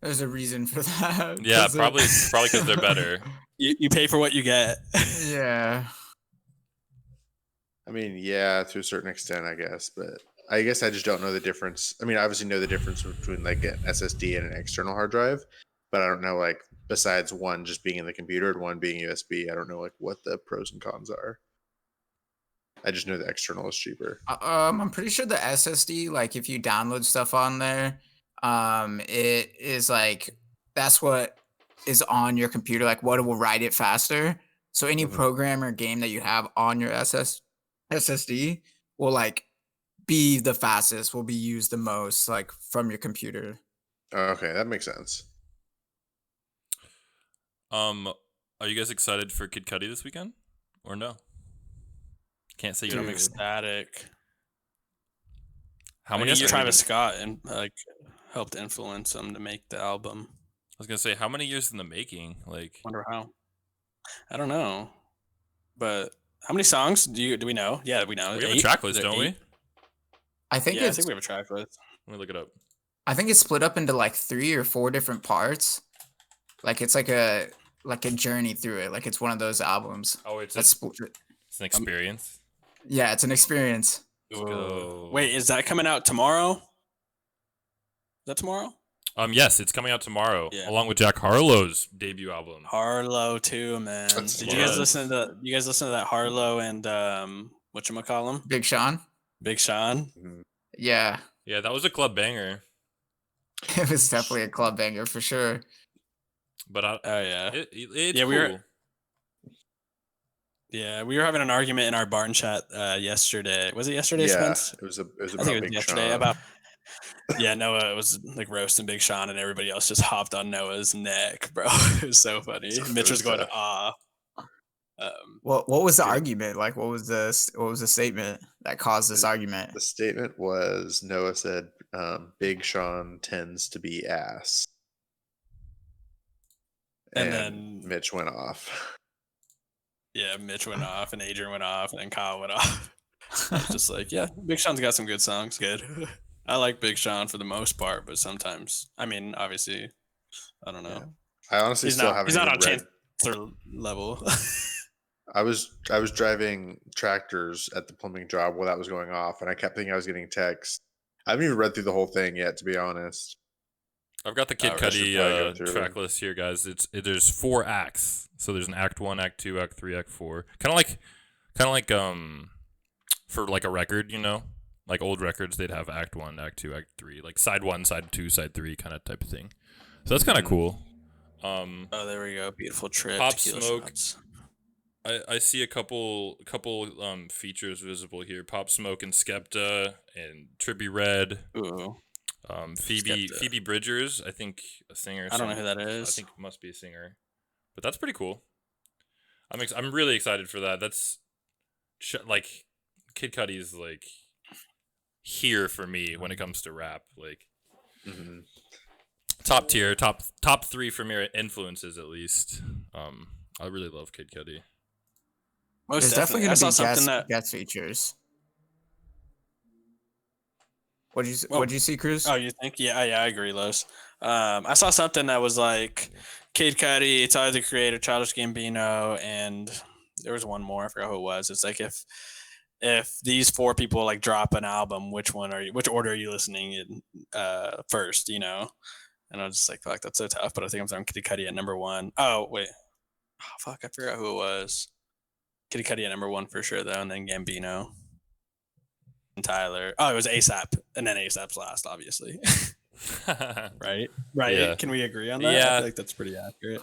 S1: There's a reason for that.
S2: Yeah,
S1: 'cause
S2: probably because they're better.
S3: You pay for what you get.
S1: Yeah.
S4: I mean, yeah, to a certain extent, I guess, but I guess I just don't know the difference. I mean, I obviously know the difference between like an SSD and an external hard drive, but I don't know, like, besides one just being in the computer and one being USB, I don't know like what the pros and cons are. I just know the external is cheaper.
S1: I'm pretty sure the SSD, like if you download stuff on there, it is like that's what is on your computer, like what it will write it faster. So any
S4: Mhm.
S1: program or game that you have on your SSD will like be the fastest, will be used the most, like from your computer.
S4: Okay, that makes sense.
S2: Are you guys excited for Kid Cudi this weekend or no? Can't say
S3: Dude,
S2: you're
S3: I'm
S2: not.
S3: ecstatic.
S2: How
S3: I
S2: many
S3: guess
S2: years?
S3: Travis Scott and like helped influence him to make the album.
S2: I was gonna say how many years in the making? Like,
S3: Wonder how. I don't know, but how many songs do we know? Yeah, we know.
S2: we have a
S3: 8?
S2: track
S3: Is
S2: list,
S3: it
S2: don't
S3: 8?
S2: we?
S1: I think
S3: Yeah, I
S1: it's
S3: think we have a track list.
S2: Let me look it up.
S1: I think it's split up into like 3 or 4 different parts. Like it's like a journey through it. Like it's one of those albums.
S2: Oh, it's
S1: That's split.
S2: an experience.
S1: Yeah, it's an experience.
S2: Let's go.
S3: Wait, is that coming out tomorrow? Is that tomorrow?
S2: Yes, it's coming out tomorrow,
S3: Yeah.
S2: along with Jack Harlow's debut album.
S3: Harlow too, man.
S4: That's
S3: Did you guys
S2: wild.
S3: listen to that Harlow and whatchamacallem?
S1: Big Sean.
S3: Big Sean?
S1: Yeah,
S2: Yeah, that was a club banger.
S1: it was definitely a club banger for sure.
S2: But
S3: Oh yeah.
S2: it's
S3: Yeah, we were-
S2: cool.
S3: Yeah, we were having an argument in our barn chat yesterday. Was it yesterday,
S4: Yeah,
S3: Spence?
S4: it was
S3: I
S4: about
S3: think it was
S4: Big
S3: yesterday
S4: Sean.
S3: about yeah, Noah was like roasting Big Sean and everybody else just hopped on Noah's neck, bro. It was so funny.
S4: So
S3: Mitch was
S4: it was,
S3: going, ah.
S1: What was the
S4: Yeah.
S1: argument? Like what was the statement that caused this argument?
S4: The statement was Noah said Big Sean tends to be ass.
S3: And then-
S4: Mitch went off.
S3: Yeah, Mitch went off, and Adrian went off, and then Kyle went off. I was just like, yeah, Big Sean's got some good songs. Good. I like Big Sean for the most part, but sometimes, I mean, obviously, I don't know.
S4: Yeah. I honestly
S3: He's
S4: still
S3: not.
S4: haven't
S3: He's not
S4: even
S3: on
S4: read.
S3: Chancellor level.
S4: I was driving tractors at the plumbing job while that was going off, and I kept thinking I was getting texts. I haven't even read through the whole thing yet, to be honest.
S2: I've got the Kid
S4: I should probably go
S2: Cudi
S4: through
S2: track
S4: them.
S2: list here, guys. There's 4 acts. So there's an Act 1, Act 2, Act 3, Act 4. Kind of like for like a record, you know, like old records, they'd have Act 1, Act 2, Act 3, like side 1, side 2, side 3 kind of type of thing. So that's kind of cool.
S3: Oh, there we go. Beautiful trip.
S2: Pop
S3: Tequila
S2: Smoke.
S3: shots.
S2: I see a couple features visible here. Pop Smoke and Skepta and Trippie Redd.
S3: Ooh.
S2: Phoebe
S3: Skepta.
S2: Phoebe Bridgers, I think a singer.
S3: I don't know who that is.
S2: I think must be a singer, but that's pretty cool. I'm really excited for that. That's like Kid Cudi's like here for me when it comes to rap. Like top tier, top 3 for me influences at least. I really love Kid Cudi.
S3: Most
S1: There's definitely
S3: I
S1: going
S3: saw
S1: to be
S3: something
S1: guest features. What'd you
S3: Well,
S1: see, Cruz?
S3: Oh, you think? Yeah, I agree, Los. I saw something that was like Kid Cudi, Tyler the Creator, Childish Gambino, and there was one more. I forgot who it was. It's like if these 4 people like drop an album, which order are you listening in first? You know, and I was just like, fuck, that's so tough. But I think I'm throwing Kid Cudi at number 1. Oh wait, fuck, I forgot who it was. Kid Cudi at number 1 for sure though, and then Gambino. Tyler. Oh, it was ASAP, and then ASAP's last, obviously. right?
S2: Yeah.
S3: Can we agree on that?
S2: Yeah.
S3: I feel like that's pretty accurate.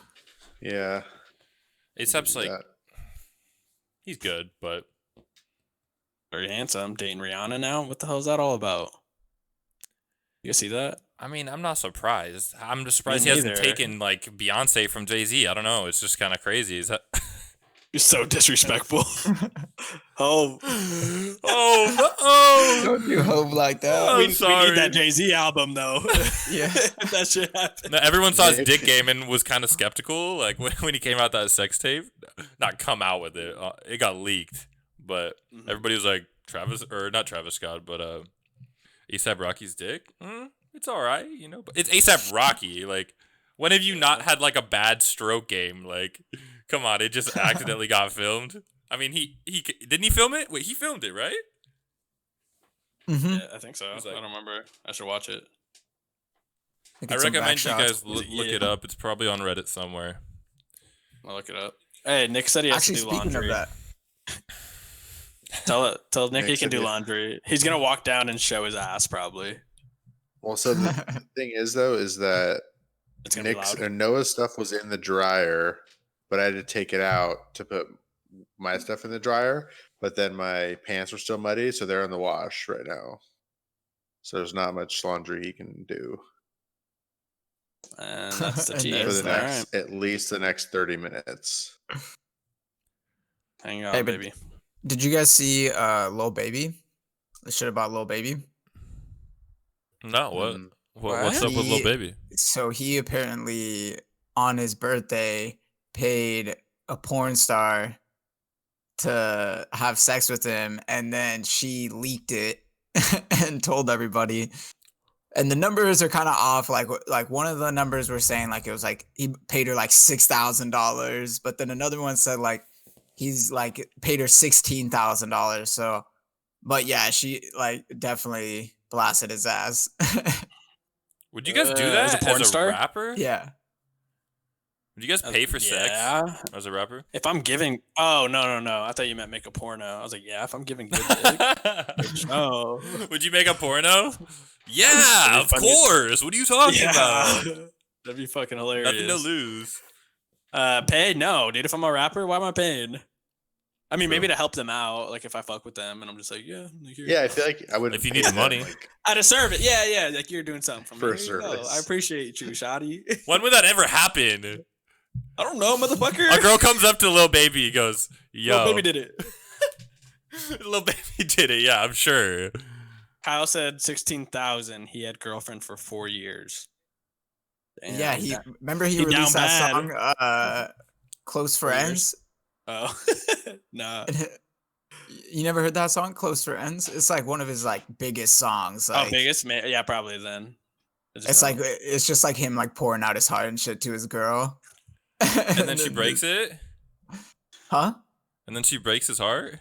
S4: Yeah.
S2: ASAP's like he's good, but
S3: very handsome. Dating Rihanna now. What the hell is that all about? You guys see that?
S2: I mean, I'm not surprised. I'm just surprised
S3: Me
S2: he hasn't
S3: neither.
S2: taken like Beyonce from Jay-Z. I don't know. It's just kind of crazy. Is that?
S3: You're so disrespectful. Oh.
S1: Don't do hope like that.
S3: we need that Jay-Z album though.
S1: Yeah.
S3: If that shit happened.
S2: No, everyone saw his dick game and was kind of skeptical. Like when he came out that sex tape, not come out with it. It got leaked, but everybody was like not Travis Scott, but ASAP Rocky's dick. It's all right, you know. But it's ASAP Rocky. Like, when have you not had like a bad stroke game? Like, come on, it just accidentally got filmed. I mean, he didn't he film it? Wait, he filmed it, right?
S3: Yeah, I think so. I don't remember. I should watch it.
S2: I recommend you guys look it up. It's probably on Reddit somewhere.
S3: I'll look it up. Hey, Nick said he has to do
S1: speaking
S3: laundry.
S1: of that,
S3: Tell Nick he
S4: Nick
S3: can
S4: said
S3: do
S4: he-
S3: laundry. He's gonna walk down and show his ass probably.
S4: Well, so the thing is though, is that
S3: It's gonna be
S4: Nick's
S3: loud.
S4: or Noah's stuff was in the dryer, but I had to take it out to put my stuff in the dryer. But then my pants were still muddy, so they're in the wash right now. So there's not much laundry he can do
S3: And that's the
S1: And
S3: tease.
S4: for
S1: there's
S4: the
S3: All
S4: next,
S3: right.
S4: at least the next 30 minutes.
S3: Hang on,
S1: Hey, but
S3: baby.
S1: did you guys see Lil Baby? The shit about Lil Baby?
S2: No, what?
S4: Mm.
S2: What's up with Lil
S1: He-
S2: Baby?
S1: So he apparently on his birthday paid a porn star to have sex with him, and then she leaked it and told everybody. And the numbers are kind of off. Like one of the numbers were saying like it was like he paid her like $6,000, but then another one said like he's like paid her $16,000. So, but yeah, she like definitely blasted his ass.
S2: Would you guys do
S3: as
S2: that
S3: a porn
S2: as a
S3: star?
S2: rapper?
S1: Yeah.
S2: Would you guys pay for sex
S3: Yeah.
S2: as a rapper?
S3: If I'm giving, oh no! I thought you meant make a porno. I was like, yeah. If I'm giving good dick, oh,
S2: Would you make a porno? Yeah,
S3: That'd
S2: of
S3: be funny.
S2: course. What are you talking about?
S3: That'd be fucking hilarious.
S2: Nothing to lose.
S3: Pay? No, dude. If I'm a rapper, why am I paying? I mean, maybe to help them out, like if I fuck with them, and I'm just like, yeah, like, here.
S4: Yeah, I feel like I would.
S2: If you need the money.
S3: I deserve it. Yeah, like you're doing something for me.
S4: For
S3: Here you go.
S4: service.
S3: I appreciate you, Shoddy.
S2: When would that ever happen?
S3: I don't know, motherfucker.
S2: A girl comes up to Lil Baby, he goes, "Yo,
S3: Lil Baby did it.
S2: Lil Baby did it." Yeah, I'm sure.
S3: Kyle said 16,000. He had girlfriend for 4 years. Damn,
S1: Yeah, remember he
S3: he down
S1: released that
S3: bad.
S1: song, Close Friends?
S3: Oh, no.
S1: You never heard that song, Close Friends? It's like one of his like biggest songs. Like,
S3: biggest? Yeah, probably then.
S1: It's like it's just like him like pouring out his heart and shit to his girl.
S2: And then she breaks it?
S1: Huh?
S2: And then she breaks his heart?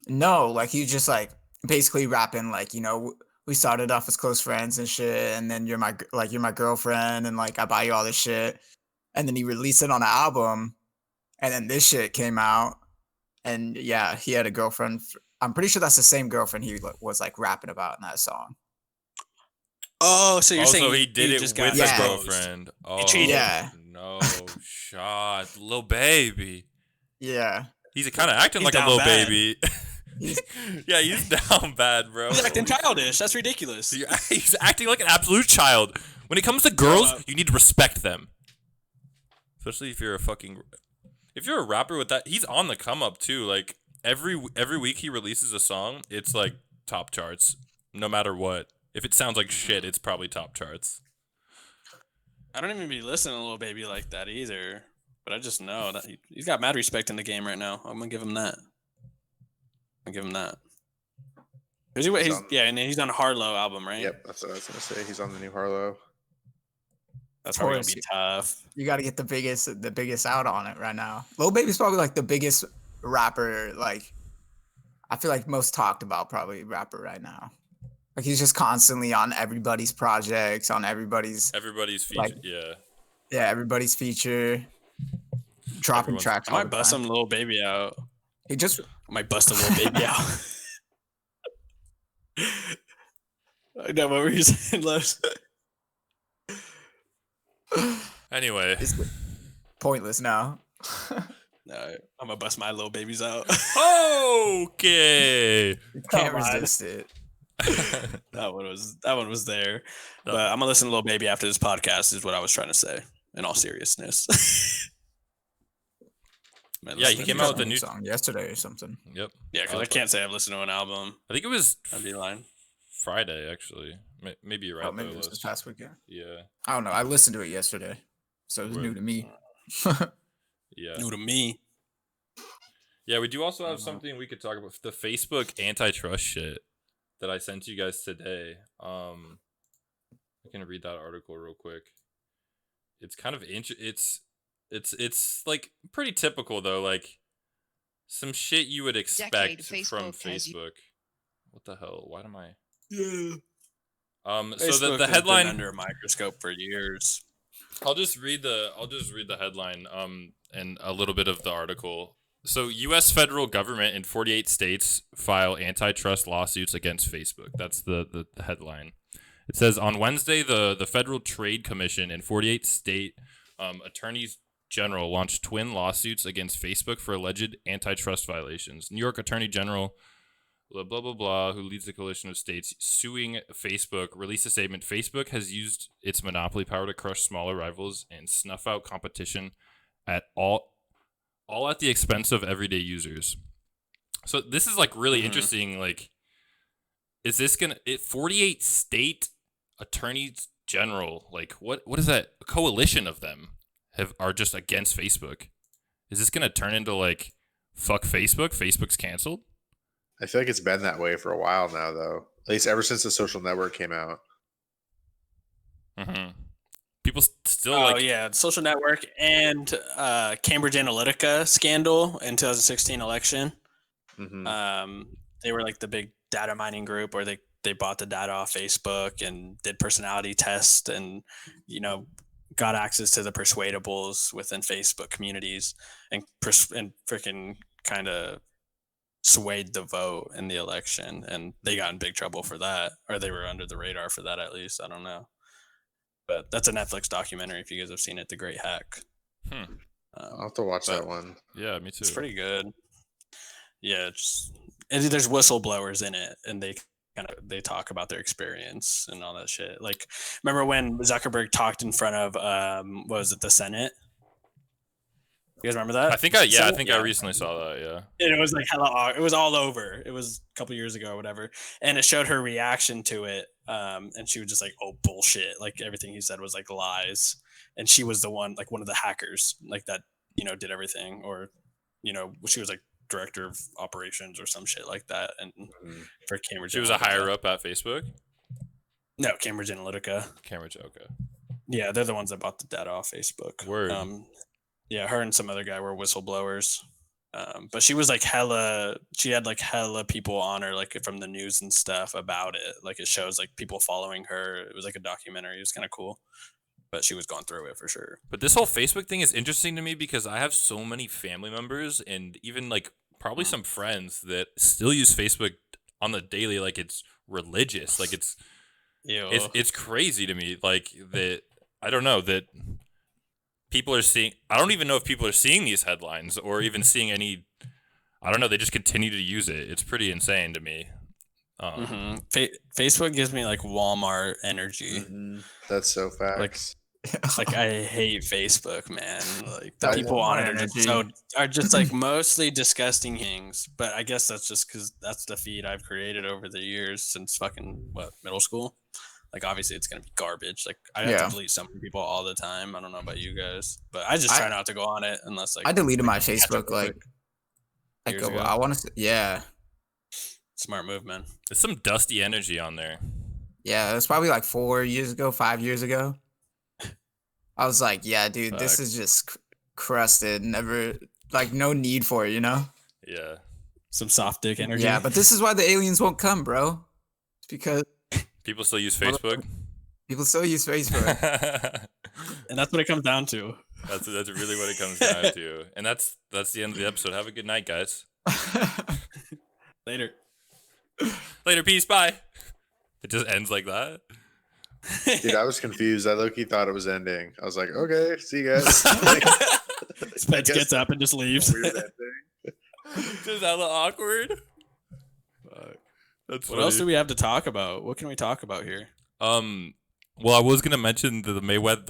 S1: No, like he just like basically rapping like, you know, we started off as close friends and shit, and then you're my girlfriend, and like I buy you all this shit. And then he released it on an album, and then this shit came out. And yeah, he had a girlfriend. I'm pretty sure that's the same girlfriend he was like rapping about in that song.
S3: Oh, so you're saying
S2: he did it with his girlfriend. Oh,
S1: yeah.
S2: No shot. Lil Baby.
S1: Yeah.
S2: He's kind of acting like a little baby. Yeah, he's down bad, bro.
S3: He's acting childish. That's ridiculous.
S2: He's acting like an absolute child. When it comes to girls, you need to respect them. Especially if you're a rapper with that. He's on the come up too. Like every week he releases a song, it's like top charts, no matter what. If it sounds like shit, it's probably top charts.
S3: I don't even be listening to Lil Baby like that either. But I just know that he's got mad respect in the game right now. I'm gonna give him that. And he's on a Harlow album, right?
S4: Yep, that's what I was gonna say. He's on the new Harlow.
S3: That's probably gonna be tough.
S1: You got to get the biggest out on it right now. Lil Baby's probably like the biggest rapper. Like, I feel like most talked about probably rapper right now. Like he's just constantly on everybody's projects, on everybody's
S2: feature.
S1: Like, yeah, everybody's feature. Dropping tracks.
S3: I might bust some Lil Baby out.
S1: I
S3: might bust a Lil Baby out. I know what were you saying, Les?
S2: Anyway,
S1: it's pointless now.
S3: No, I'm gonna bust my Lil Babies out.
S2: Okay.
S1: You can't resist it.
S3: That one was there. But I'm gonna listen to Lil Baby after this podcast is what I was trying to say in all seriousness.
S2: Yeah, he came out with a new
S1: song yesterday or something.
S2: Yep.
S3: Yeah, because I can't say I've listened to an album.
S2: I think it was
S3: I'd be lying.
S2: Friday actually. Maybe you're right.
S1: Oh, maybe it was this past weekend.
S2: Yeah.
S1: I don't know. I listened to it yesterday, so it was new to me.
S2: Yeah.
S3: New to me.
S2: Yeah, we do also have something we could talk about. The Facebook antitrust shit that I sent you guys today. I can read that article real quick. It's kind of it's like pretty typical though, like some shit you would expect from Facebook. What the hell? Why am I?
S3: Yeah.
S2: So the headline
S3: has been under a microscope for years.
S2: I'll just read the headline and a little bit of the article. So U.S. federal government in 48 states file antitrust lawsuits against Facebook. That's the headline. It says on Wednesday, the Federal Trade Commission in 48 state attorneys general launched twin lawsuits against Facebook for alleged antitrust violations. New York Attorney General blah, blah, blah, blah, who leads the coalition of states suing Facebook, released a statement. Facebook has used its monopoly power to crush smaller rivals and snuff out competition at all at the expense of everyday users. So this is like really interesting. Like, is this 48 state attorneys general, like what is that? A coalition of them are just against Facebook. Is this gonna turn into like fuck Facebook? Facebook's canceled?
S4: I feel like it's been that way for a while now, though. At least ever since the social network came out.
S2: Mm-hmm. People still
S3: the social network and Cambridge Analytica scandal in 2016 election.
S4: Mm-hmm.
S3: They were like the big data mining group where they bought the data off Facebook and did personality tests and got access to the persuadables within Facebook communities and freaking kind of swayed the vote in the election, and they got in big trouble for that, or they were under the radar for that at least. I don't know, but that's a Netflix documentary if you guys have seen it, The Great Hack.
S4: I'll have to watch that one.
S2: Yeah, me too.
S3: It's pretty good. Yeah, there's whistleblowers in it, and they talk about their experience and all that shit. Like, remember when Zuckerberg talked in front of what was it, the Senate? You guys remember that?
S2: I think I recently saw that. Yeah,
S3: and it was like it was all over. It was a couple years ago or whatever, and it showed her reaction to it. And she was just like, "Oh, bullshit!" Like everything he said was like lies, and she was the one, like one of the hackers, like that, did everything, or she was like director of operations or some shit like that, and for Cambridge.
S2: She was a higher up at Facebook.
S3: No, Cambridge Analytica.
S2: Cambridge, okay.
S3: Yeah, they're the ones that bought the data off Facebook.
S2: Word.
S3: Yeah, her and some other guy were whistleblowers. But she was like she had like hella people on her, like from the news and stuff about it. Like it shows like people following her. It was like a documentary. It was kind of cool. But she was going through it for sure.
S2: But this whole Facebook thing is interesting to me because I have so many family members and even like probably some friends that still use Facebook on the daily, like it's religious. Like it's crazy to me. Like that, I don't know that people are seeing. I don't even know if people are seeing these headlines or even seeing any. I don't know. They just continue to use it. It's pretty insane to me.
S3: Facebook gives me like Walmart energy.
S4: That's so facts.
S3: Like I hate Facebook, man. Like the people on it are just like mostly disgusting things. But I guess that's just because that's the feed I've created over the years since fucking middle school. Like obviously it's gonna be garbage. Like I have to delete some people all the time. I don't know about you guys, but I just try not to go on it unless like
S1: I deleted my Facebook like I want to
S3: smart move, man.
S2: There's some dusty energy on there.
S1: Yeah, it was probably like 4 years ago, 5 years ago. I was like, yeah, dude, this is just crusted. Never, like, no need for it, you know?
S2: Yeah.
S3: Some soft dick energy.
S1: Yeah, but this is why the aliens won't come, bro. It's because
S2: people still use Facebook.
S1: People still use Facebook.
S3: And that's what it comes down to.
S2: That's really what it comes down to. And that's the end of the episode. Have a good night, guys.
S3: Later.
S2: Later, peace, bye. It just ends like that.
S4: Dude, I was confused. I low-key thought it was ending. I was like, okay, see you guys.
S3: Spence gets up and just leaves.
S4: Weird ending.
S2: Just hella awkward.
S3: What else do we have to talk about? What can we talk about here?
S2: Well, I was gonna mention the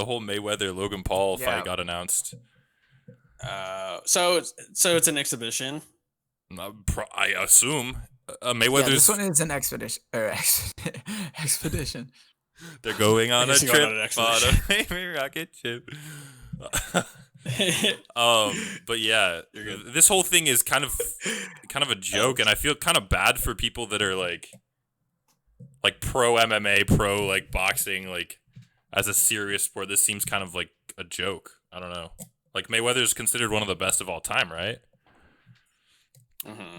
S2: whole Mayweather Logan Paul fight got announced.
S3: So it's an exhibition.
S2: I assume Mayweather's.
S1: Yeah, this one is an expedition. Expedition.
S2: They're going on a trip on a rocket ship. But yeah, this whole thing is kind of a joke, and I feel kind of bad for people that are like pro MMA, pro like boxing, like as a serious sport. This seems kind of like a joke. I don't know. Like Mayweather's considered one of the best of all time, right?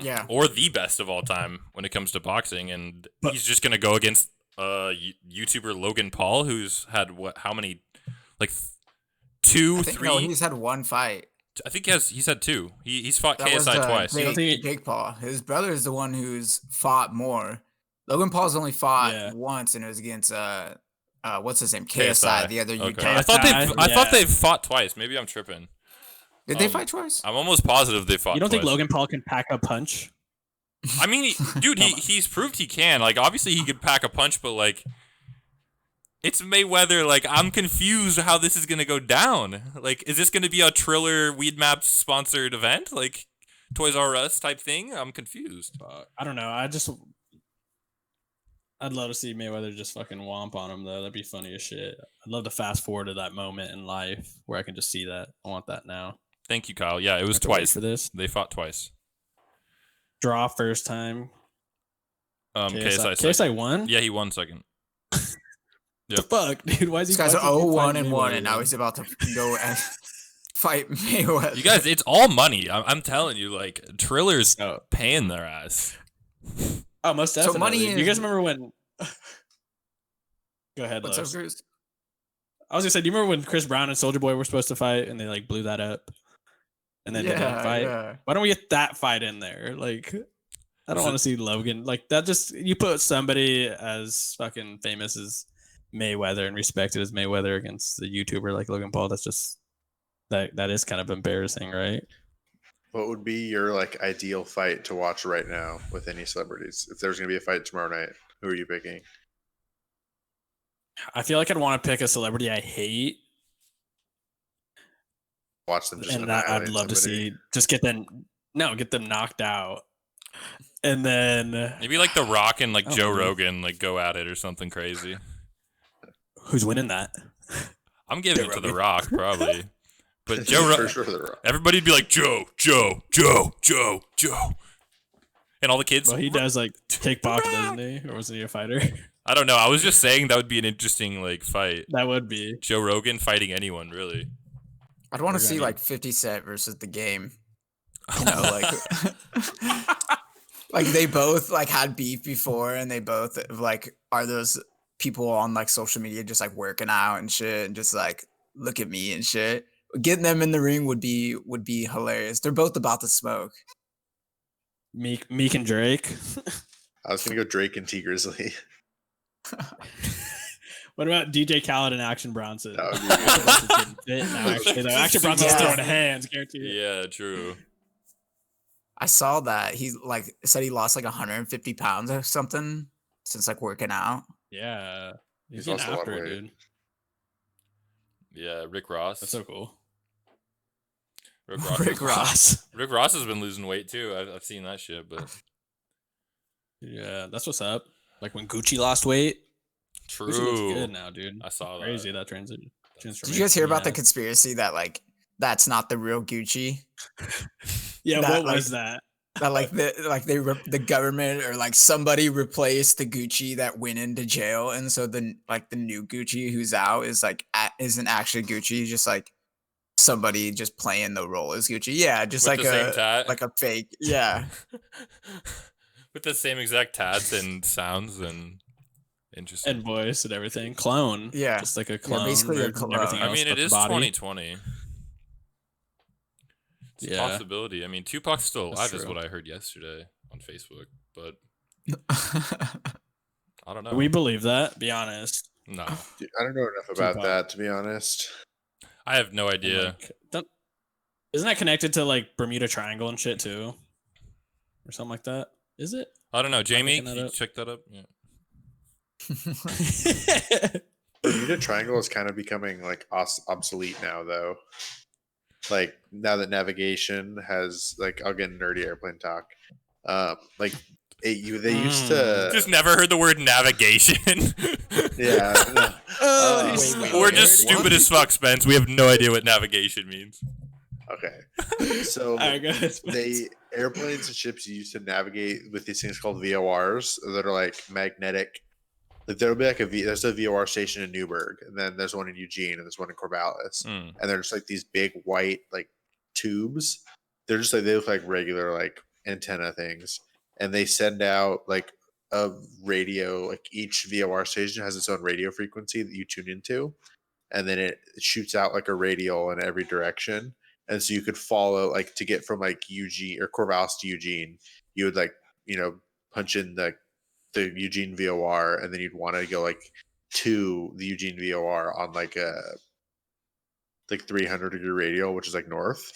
S1: Yeah.
S2: Or the best of all time when it comes to boxing, and he's just gonna go against YouTuber Logan Paul, who's had how many, like 2, 3?
S1: No, he's had one fight.
S2: I think he's had 2. He's fought
S1: that
S2: KSI twice.
S1: Jake Paul. His brother is the one who's fought more. Logan Paul's only fought once, and it was against what's his name? KSI, the other YouTuber.
S2: I thought they've fought twice. Maybe I'm tripping.
S1: Did they fight twice?
S2: I'm almost positive they fought.
S3: You don't
S2: twice.
S3: think Logan Paul can pack a punch?
S2: I mean, dude, he's proved he can. Like, obviously he could pack a punch, but like, it's Mayweather. Like, I'm confused how this is gonna go down. Like, is this gonna be a Triller Weed Maps sponsored event, like Toys R Us type thing? I'm confused.
S3: I don't know. I'd love to see Mayweather just fucking womp on him though. That'd be funny as shit. I'd love to fast forward to that moment in life where I can just see that. I want that now.
S2: Thank you, Kyle. Yeah, it was twice
S3: for this.
S2: They fought twice.
S3: Draw first time.
S2: KSI
S3: won?
S2: Yeah, he won second.
S3: Yep. The fuck, dude? Why is he?
S1: This guy's 0-1-1, and now he's about to go and fight Mayweather.
S2: You guys, it's all money. I'm telling you, like Triller's paying their ass.
S3: Oh, most definitely.
S1: So money is...
S3: You guys remember when? Go ahead,
S1: What's
S3: Lowe's.
S1: up, Cruz?
S3: I was gonna say, do you remember when Chris Brown and Soulja Boy were supposed to fight and they like blew that up? And then they didn't fight. Yeah. Why don't we get that fight in there? Like, I don't want to see Logan like that. Just you put somebody as fucking famous as Mayweather and respected as Mayweather against the YouTuber like Logan Paul. That's just that is kind of embarrassing, right?
S4: What would be your like ideal fight to watch right now with any celebrities? If there's gonna be a fight tomorrow night, who are you picking?
S3: I feel like I'd want to pick a celebrity I hate.
S4: Watch them just
S3: and that I'd love to see just get them knocked out. And then
S2: maybe like The Rock and like Joe Rogan like go at it or something crazy.
S3: Who's winning that?
S2: I'm giving it to The Rock probably. But Joe,
S4: For sure, The Rock.
S2: everybody'd be like Joe, and all the kids.
S3: Well, he does like kickbox, doesn't he? Or wasn't he a fighter?
S2: I don't know. I was just saying that would be an interesting like fight.
S3: That would be
S2: Joe Rogan fighting anyone, really.
S1: I'd want to see like 50 Cent versus The Game. You know, like like they both like had beef before, and they both like are those people on like social media just like working out and shit, and just like look at me and shit. Getting them in the ring would be hilarious. They're both about to smoke.
S3: Meek and Drake.
S4: I was gonna go Drake and T Grizzly.
S3: What about DJ Khaled and Action Bronson?
S4: That would be good.
S3: Action Bronson's throwing hands, guaranteed.
S2: Yeah, true.
S1: I saw that he like said he lost like 150 pounds or something since like working out.
S3: Yeah, he's
S4: He's
S3: getting
S4: also a lot
S3: after
S4: of
S3: it,
S4: weight.
S3: dude.
S2: Yeah, Rick Ross.
S3: That's so cool.
S1: Rick Ross.
S2: Rick Ross has been losing weight too. I've seen that shit, but
S3: Yeah, that's what's up. Like when Gucci lost weight.
S2: true.
S3: Gucci looks good now, dude.
S2: I saw that.
S3: Crazy that transition.
S1: Did you guys hear about the conspiracy that like that's not the real Gucci?
S3: Yeah,
S1: that,
S3: what
S1: like,
S3: was that?
S1: That like the government or like somebody replaced the Gucci that went into jail, and so the new Gucci who's out is like isn't actually Gucci, just like somebody just playing the role as Gucci. Yeah, just
S2: With
S1: like
S2: the same tat?
S1: like a fake. Yeah,
S2: With the same exact tats and sounds and interesting.
S3: And voice and everything. Clone.
S1: Yeah.
S3: Just like a
S1: Yeah,
S3: clone.
S1: basically a
S3: and
S1: clone.
S3: everything
S2: I
S3: else
S2: mean,
S3: but
S2: it
S3: the
S2: is
S3: body.
S2: 2020. It's a
S3: Yeah.
S2: possibility. I mean, Tupac's still
S3: That's
S2: alive, is
S3: true.
S2: what I heard yesterday on Facebook, but I don't know.
S3: Do we believe that? Be honest.
S2: No,
S4: Dude, I don't know enough about
S3: Tupac.
S4: that, to be honest.
S2: I have no
S3: And,
S2: idea.
S3: like, isn't that connected to like Bermuda Triangle and shit too? Or something like that? Is it?
S2: I don't know. Jamie,
S3: looking that
S2: can you
S3: up.
S2: check that up? Yeah.
S4: Bermuda Triangle is kind of becoming like obsolete now, though. Like now that navigation has like, I'll get nerdy airplane talk. Like they used to
S2: Just never heard the word navigation.
S4: yeah. No.
S2: We're just stupid as fuck, Spence. We have no idea what navigation means.
S4: Okay. So
S3: Alright, go ahead,
S4: they airplanes and ships used to navigate with these things called VORs that are like magnetic. Like there'll be like there's a VOR station in Newburgh, and then there's one in Eugene, and there's one in Corvallis, and they're just like these big white like tubes. They're just like they look like regular like antenna things, and they send out like a radio. Like each VOR station has its own radio frequency that you tune into, and then it shoots out like a radial in every direction. And so you could follow like to get from like Eugene or Corvallis to Eugene, you would like punch in the Eugene VOR, and then you'd want to go like to the Eugene VOR on like a 300-degree radial, which is like north.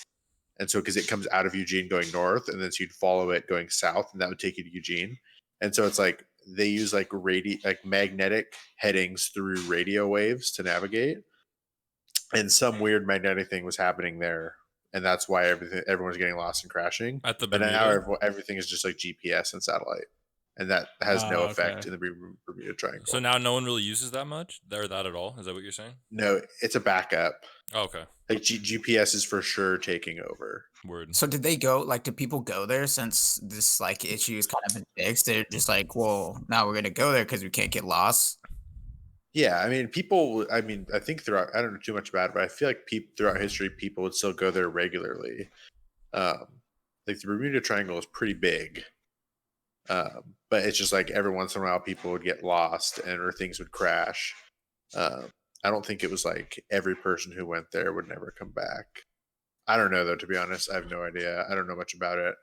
S4: And so because it comes out of Eugene going north, and then so you'd follow it going south, and that would take you to Eugene. And so it's like they use like magnetic headings through radio waves to navigate. And some weird magnetic thing was happening there, and that's why everyone's getting lost and crashing.
S2: At the
S4: But
S2: Bermuda?
S4: now everything is just like GPS and satellite, and that has no effect
S2: okay.
S4: in the Bermuda Triangle.
S2: So now no one really uses that much or that at all? Is that what you're saying?
S4: No, it's a backup.
S2: Oh, okay.
S4: Like GPS is for sure taking over.
S2: Word.
S1: So did they go like? Did people go there since this like issue is kind of been fixed? They're just like, well, now we're gonna go there because we can't get lost.
S4: Yeah, I mean, people. I mean, I think throughout. I don't know too much about it, but I feel like throughout history, people would still go there regularly. Like the Bermuda Triangle is pretty big, but it's just like every once in a while, people would get lost or things would crash. I don't think it was like every person who went there would never come back. I don't know though. To be honest, I have no idea. I don't know much about it.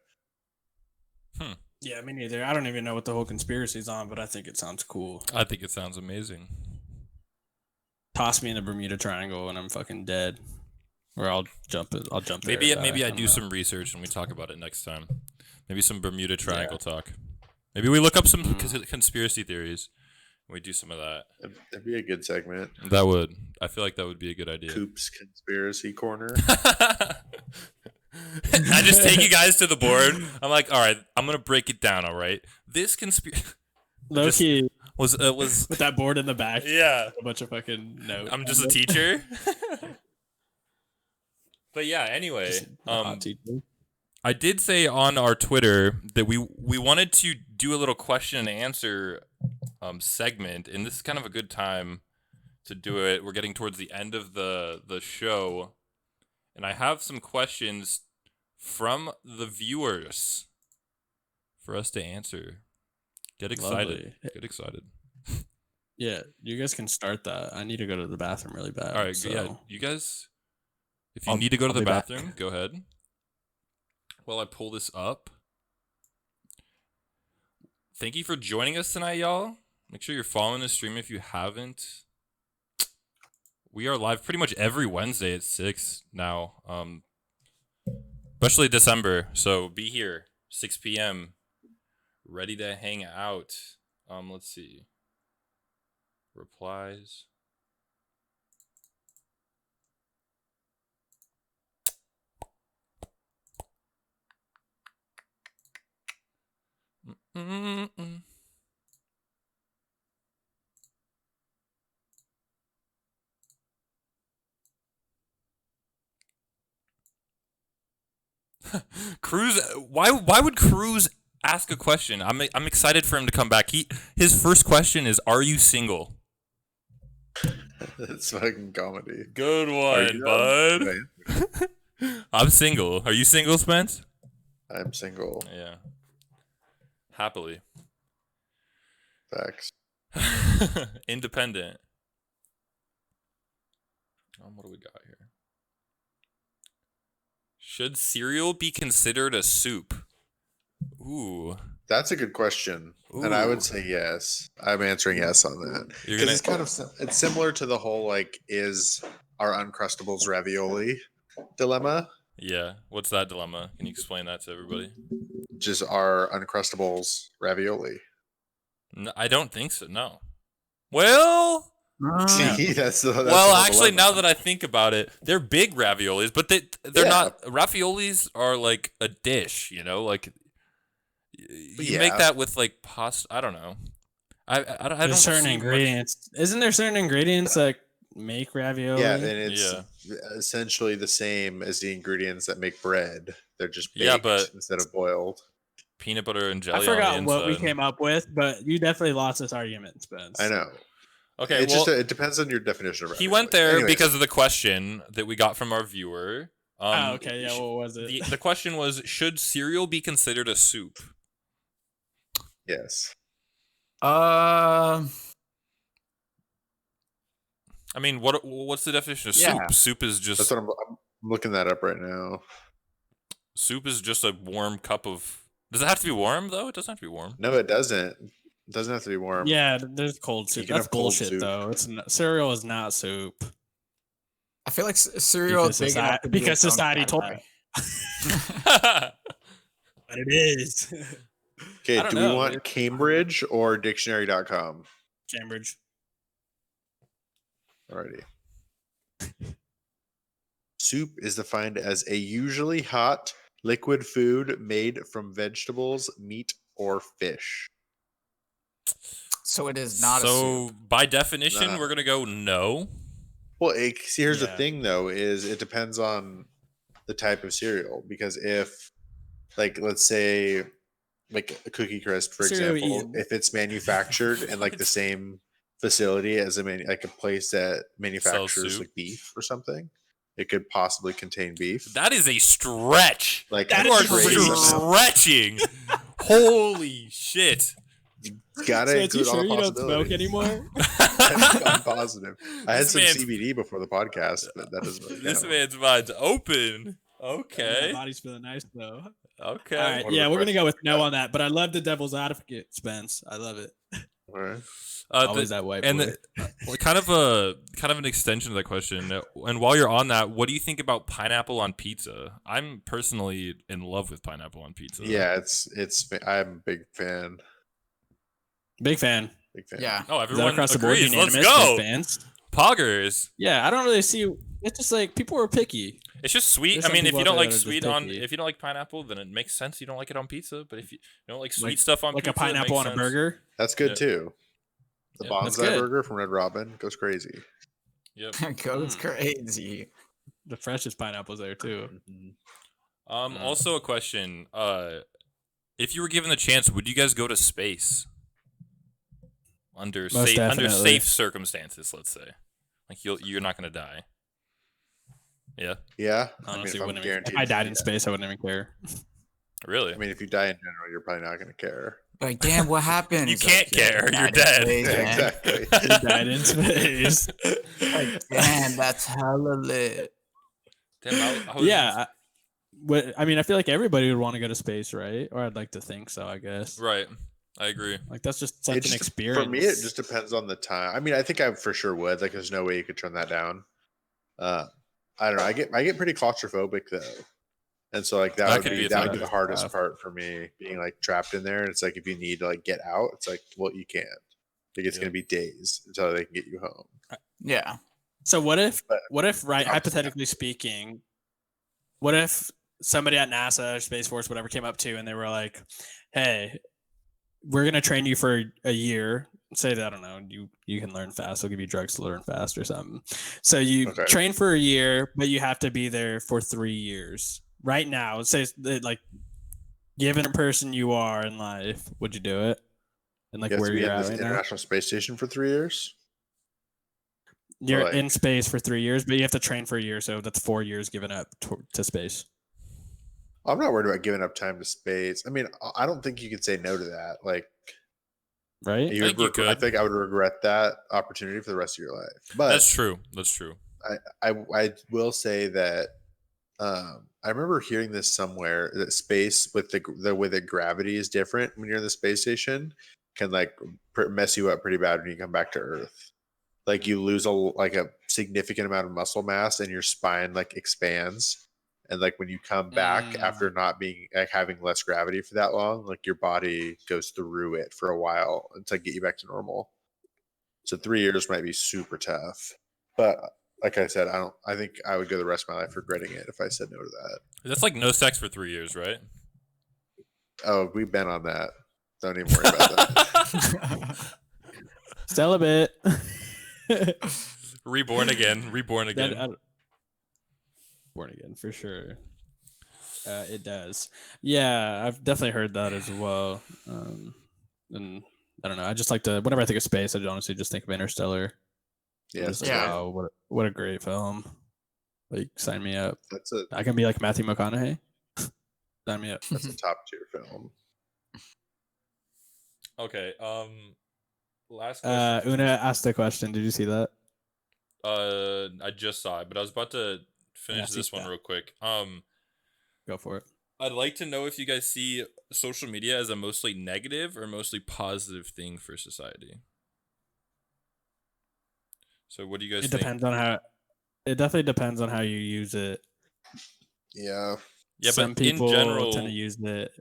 S3: Yeah, me neither. I don't even know what the whole conspiracy's on, but I think it sounds cool.
S2: I think it sounds amazing.
S3: Toss me in the Bermuda Triangle and I'm fucking dead. Or I'll jump there.
S2: Maybe
S3: if
S2: I
S3: don't
S2: do
S3: know.
S2: some research and we talk about it next time. Maybe some Bermuda Triangle talk. Maybe we look up some conspiracy theories and we do some of that.
S4: That'd be a good segment.
S2: That would. I feel like that would be a good idea.
S4: Coop's Conspiracy Corner.
S2: I just take you guys to the board. I'm like, all right, I'm gonna break it down. All right, this conspiracy
S3: Low key.
S2: was
S3: With that board in the back.
S2: Yeah.
S3: A bunch of fucking notes.
S2: I'm just a teacher. But yeah, anyway,
S3: Just a hot teacher.
S2: I did say on our Twitter that we wanted to do a little question and answer segment, and this is kind of a good time to do it. We're getting towards the end of the show, and I have some questions from the viewers for us to answer. Get excited.
S3: Lovely.
S2: Get excited.
S3: Yeah, you guys can start that. I need to go to the bathroom really bad.
S2: All right,
S3: so.
S2: yeah, you guys, if you
S3: I'll-
S2: need to go to
S3: I'll
S2: the
S3: be back.
S2: bathroom, go ahead. While I pull this up. Thank you for joining us tonight, y'all. Make sure you're following the stream if you haven't. We are live pretty much every Wednesday at 6 now. Especially December. So be here, 6 p.m. Ready to hang out. Let's see. Replies. Mm-mm. Cruz, why would Cruz ask a question? I'm excited for him to come back. His first question is, "Are you single?"
S4: That's fucking comedy.
S2: Good one, bud. I'm single. Are you single, Spence?
S4: I'm single.
S2: Yeah. Happily.
S4: Facts.
S2: Independent. What do we got here? Should cereal be considered a soup? Ooh.
S4: That's a good question. And I
S2: Ooh.
S4: would say yes. I'm answering yes on that.
S2: You're
S4: Because
S2: gonna-
S4: it's kind of it's similar to the whole like is our Uncrustables ravioli dilemma.
S2: Yeah. What's that dilemma? Can you explain that to everybody?
S4: Just our Uncrustables ravioli.
S2: No, I don't think so. No. Well.
S4: See, that's the
S2: Well,
S4: whole
S2: actually,
S4: dilemma.
S2: now that I think about it, they're big raviolis, but they're
S4: Yeah.
S2: not. Raviolis are like a dish, you know, like you make
S4: Yeah.
S2: that with like pasta. I don't know. I don't
S3: There's certain
S2: see much-
S3: ingredients. Isn't there certain ingredients that make ravioli?
S4: Yeah, and it's essentially the same as the ingredients that make bread. They're just baked
S2: Yeah, but-
S4: instead of boiled.
S2: peanut butter and jelly.
S3: I forgot
S2: on the
S3: what we
S2: inside.
S3: came up with, but you definitely lost this argument, Spence.
S4: I know.
S2: Okay,
S4: It's
S2: well,
S4: just it depends on your definition of
S2: he
S4: ravioli.
S2: went there
S4: Anyways,
S2: because of the question that we got from our viewer.
S3: Oh, okay. Yeah, what was it?
S2: The question was, should cereal be considered a soup?
S4: yes.
S2: I mean, what's the definition of
S1: Yeah.
S2: soup? Soup is just
S4: That's what I'm looking that up right now.
S2: soup is just a warm cup of. Does it have to be warm though? It doesn't have to be warm.
S4: No, it doesn't. It doesn't have to be warm.
S3: Yeah, there's cold soup.
S4: can
S3: That's
S4: have cold
S3: bullshit,
S4: soup.
S3: though. It's not, cereal is not soup.
S1: I feel like cereal is big enough to be
S3: Because
S1: its own
S3: society told me.
S1: category.
S3: But it is.
S4: Okay,
S3: I don't
S4: do
S3: know,
S4: we want
S3: dude.
S4: Cambridge or dictionary.com?
S3: Cambridge.
S4: Alrighty. Soup is defined as a usually hot liquid food made from vegetables, meat, or fish.
S1: So it is not a
S2: So
S1: soup.
S2: by definition,
S4: Nah.
S2: we're gonna go no.
S4: Well, see, here's the
S3: Yeah.
S4: thing, though, is it depends on the type of cereal. Because if, like, let's say, like a Cookie Crisp, for
S3: Cereal
S4: example,
S3: eating.
S4: if it's manufactured in like the same facility as like a place that manufactures
S2: soup.
S4: like beef or something, it could possibly contain beef.
S2: That is a stretch.
S4: Like
S3: That
S2: You are
S3: is crazy.
S2: stretching. Holy shit.
S4: Gotta
S3: Spence, you
S4: include all
S3: sure
S4: the
S3: you don't smoke
S4: possibilities.
S3: anymore?
S4: I'm positive. I had
S2: This
S4: some
S2: man's-
S4: CBD before the podcast, but that doesn't really
S2: This
S4: count.
S2: man's mind's open.
S3: My
S2: Okay.
S3: body's feeling nice, though.
S2: Okay.
S3: All right,
S4: What
S3: yeah,
S4: other
S3: we're going to go with no
S4: questions?
S3: on that. But I love the devil's advocate, Spence. I love it.
S4: All right.
S3: Always that way.
S2: And
S3: boy.
S2: well, kind of an extension of that question. And while you're on that, what do you think about pineapple on pizza? I'm personally in love with pineapple on pizza.
S4: Yeah, I'm a big fan.
S3: Big fan.
S4: Big fan.
S1: Yeah.
S2: Oh,
S3: Is that
S2: everyone
S3: across the board?
S2: agrees. Let's
S3: Unanimous?
S2: go.
S3: Big fans.
S2: Poggers.
S3: Yeah, I don't really see. It's just like people are picky.
S2: It's just sweet.
S3: There's
S2: I
S3: some
S2: mean, if
S3: people
S2: you
S3: out
S2: don't
S3: there
S2: like
S3: that are just
S2: sweet on,
S3: picky.
S2: if you don't like pineapple, then it makes sense you don't like it on pizza. But if you don't like sweet
S3: Like-
S2: stuff on
S3: Like
S2: pizza,
S3: a pineapple
S2: it
S3: on
S2: makes
S3: a
S2: sense.
S3: burger.
S4: That's good
S2: Yeah.
S4: too. The
S2: Yeah,
S3: that's
S4: bonsai
S3: good.
S4: burger from Red Robin goes crazy.
S2: Yep.
S1: Goes
S3: Mm.
S1: crazy.
S3: The freshest pineapples there too.
S2: Also a question. If you were given the chance, would you guys go to space? Under safe circumstances, let's say. Like you're not gonna die. Yeah.
S4: Yeah.
S3: Honestly,
S4: I mean,
S3: if I died in space, I wouldn't even care.
S2: Really?
S4: I mean, if you die in general, you're probably not going to care.
S1: Like, damn, what happened?
S2: You can't care. You're dead.
S4: Exactly.
S3: You died in space.
S1: Like, damn, that's hella lit.
S2: Damn,
S3: yeah. I mean, I feel like everybody would want to go to space, right? Or I'd like to think so, I guess.
S2: Right. I agree.
S3: Like, that's just such an experience.
S4: For me, it just depends on the time. I mean, I think I for sure would. Like, there's no way you could turn that down. I don't know. I get pretty claustrophobic though, and so like that would be the hardest part for me, being like trapped in there. And it's like if you need to like get out, it's like, well, you can't. Like it's gonna be days until they can get you home.
S1: Yeah.
S3: So what if right, hypothetically speaking, what if somebody at NASA, Space Force, whatever, came up to you and they were like, "Hey, we're gonna train you for a year." Say that, I don't know, you can learn fast. They'll give you drugs to learn fast or something. So you train for a year, but you have to be there for 3 years. Right now, say like, given the person you are in life, would you do it? And like where you're at right now?
S4: International Space Station for 3 years.
S3: You're in space for 3 years, but you have to train for a year, so that's 4 years given up to space.
S4: I'm not worried about giving up time to space. I mean, I don't think you could say no to that. Like.
S3: Right?
S4: I think I would regret that opportunity for the rest of your life. But
S2: that's true. That's true.
S4: I will say that I remember hearing this somewhere that space with the way that gravity is different when you're in the space station can like mess you up pretty bad when you come back to Earth. Like you lose a significant amount of muscle mass and your spine like expands. And like when you come back after not being like having less gravity for that long, like your body goes through it for a while to get you back to normal. So 3 years might be super tough. But like I said, I think I would go the rest of my life regretting it if I said no to that.
S2: That's like no sex for 3 years, right?
S4: Oh, we've been on that. Don't even worry about that.
S3: Celibate.
S2: Reborn again.
S3: Born again for sure. It does. Yeah, I've definitely heard that as well. And I don't know. I just like to, whenever I think of space, I honestly just think of Interstellar.
S4: Yes.
S3: Like, wow, what a great film. Like, sign me up. I can be like Matthew McConaughey. Sign me up.
S4: That's a top tier film.
S2: Okay. Last question.
S3: Una asked a question. Did you see that?
S2: I just saw it, but I was about to finish this one real quick.
S3: Go for it.
S2: I'd like to know if you guys see social media as a mostly negative or mostly positive thing for society. So what do you guys think?
S3: It definitely depends on how you use it.
S4: Yeah.
S2: Yeah,
S3: Some
S2: but
S3: people
S2: in general
S3: tend to use it.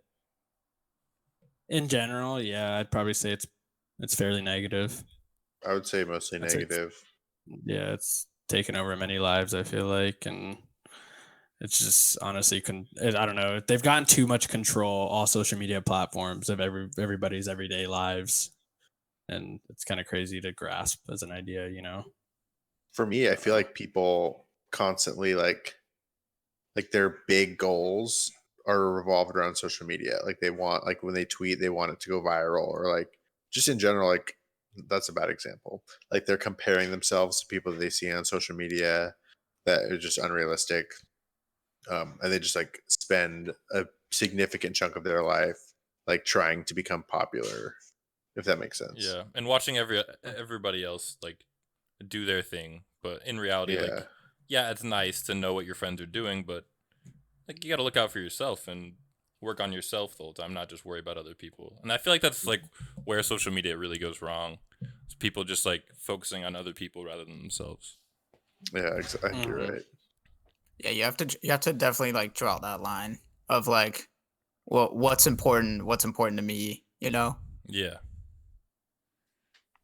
S3: In general, yeah, I'd probably say it's fairly negative.
S4: I would say mostly negative.
S3: It's taken over many lives, I feel like, and it's just honestly I don't know, they've gotten too much control, all social media platforms, of everybody's everyday lives, and it's kind of crazy to grasp as an idea, you know.
S4: For me, I feel like people constantly like their big goals are revolved around social media. Like they want, like when they tweet, they want it to go viral, or like just in general, like that's a bad example. Like they're comparing themselves to people that they see on social media that are just unrealistic. And they just like spend a significant chunk of their life like trying to become popular, if that makes sense.
S2: Yeah, and watching everybody else like do their thing, but in reality, like, yeah, it's nice to know what your friends are doing, but like you got to look out for yourself and work on yourself the whole time, not just worry about other people. And I feel like that's like where social media really goes wrong. It's people just like focusing on other people rather than themselves.
S4: Yeah, exactly. You're right.
S1: Yeah, you have to definitely like draw that line of like, well, what's important to me, you know?
S2: Yeah,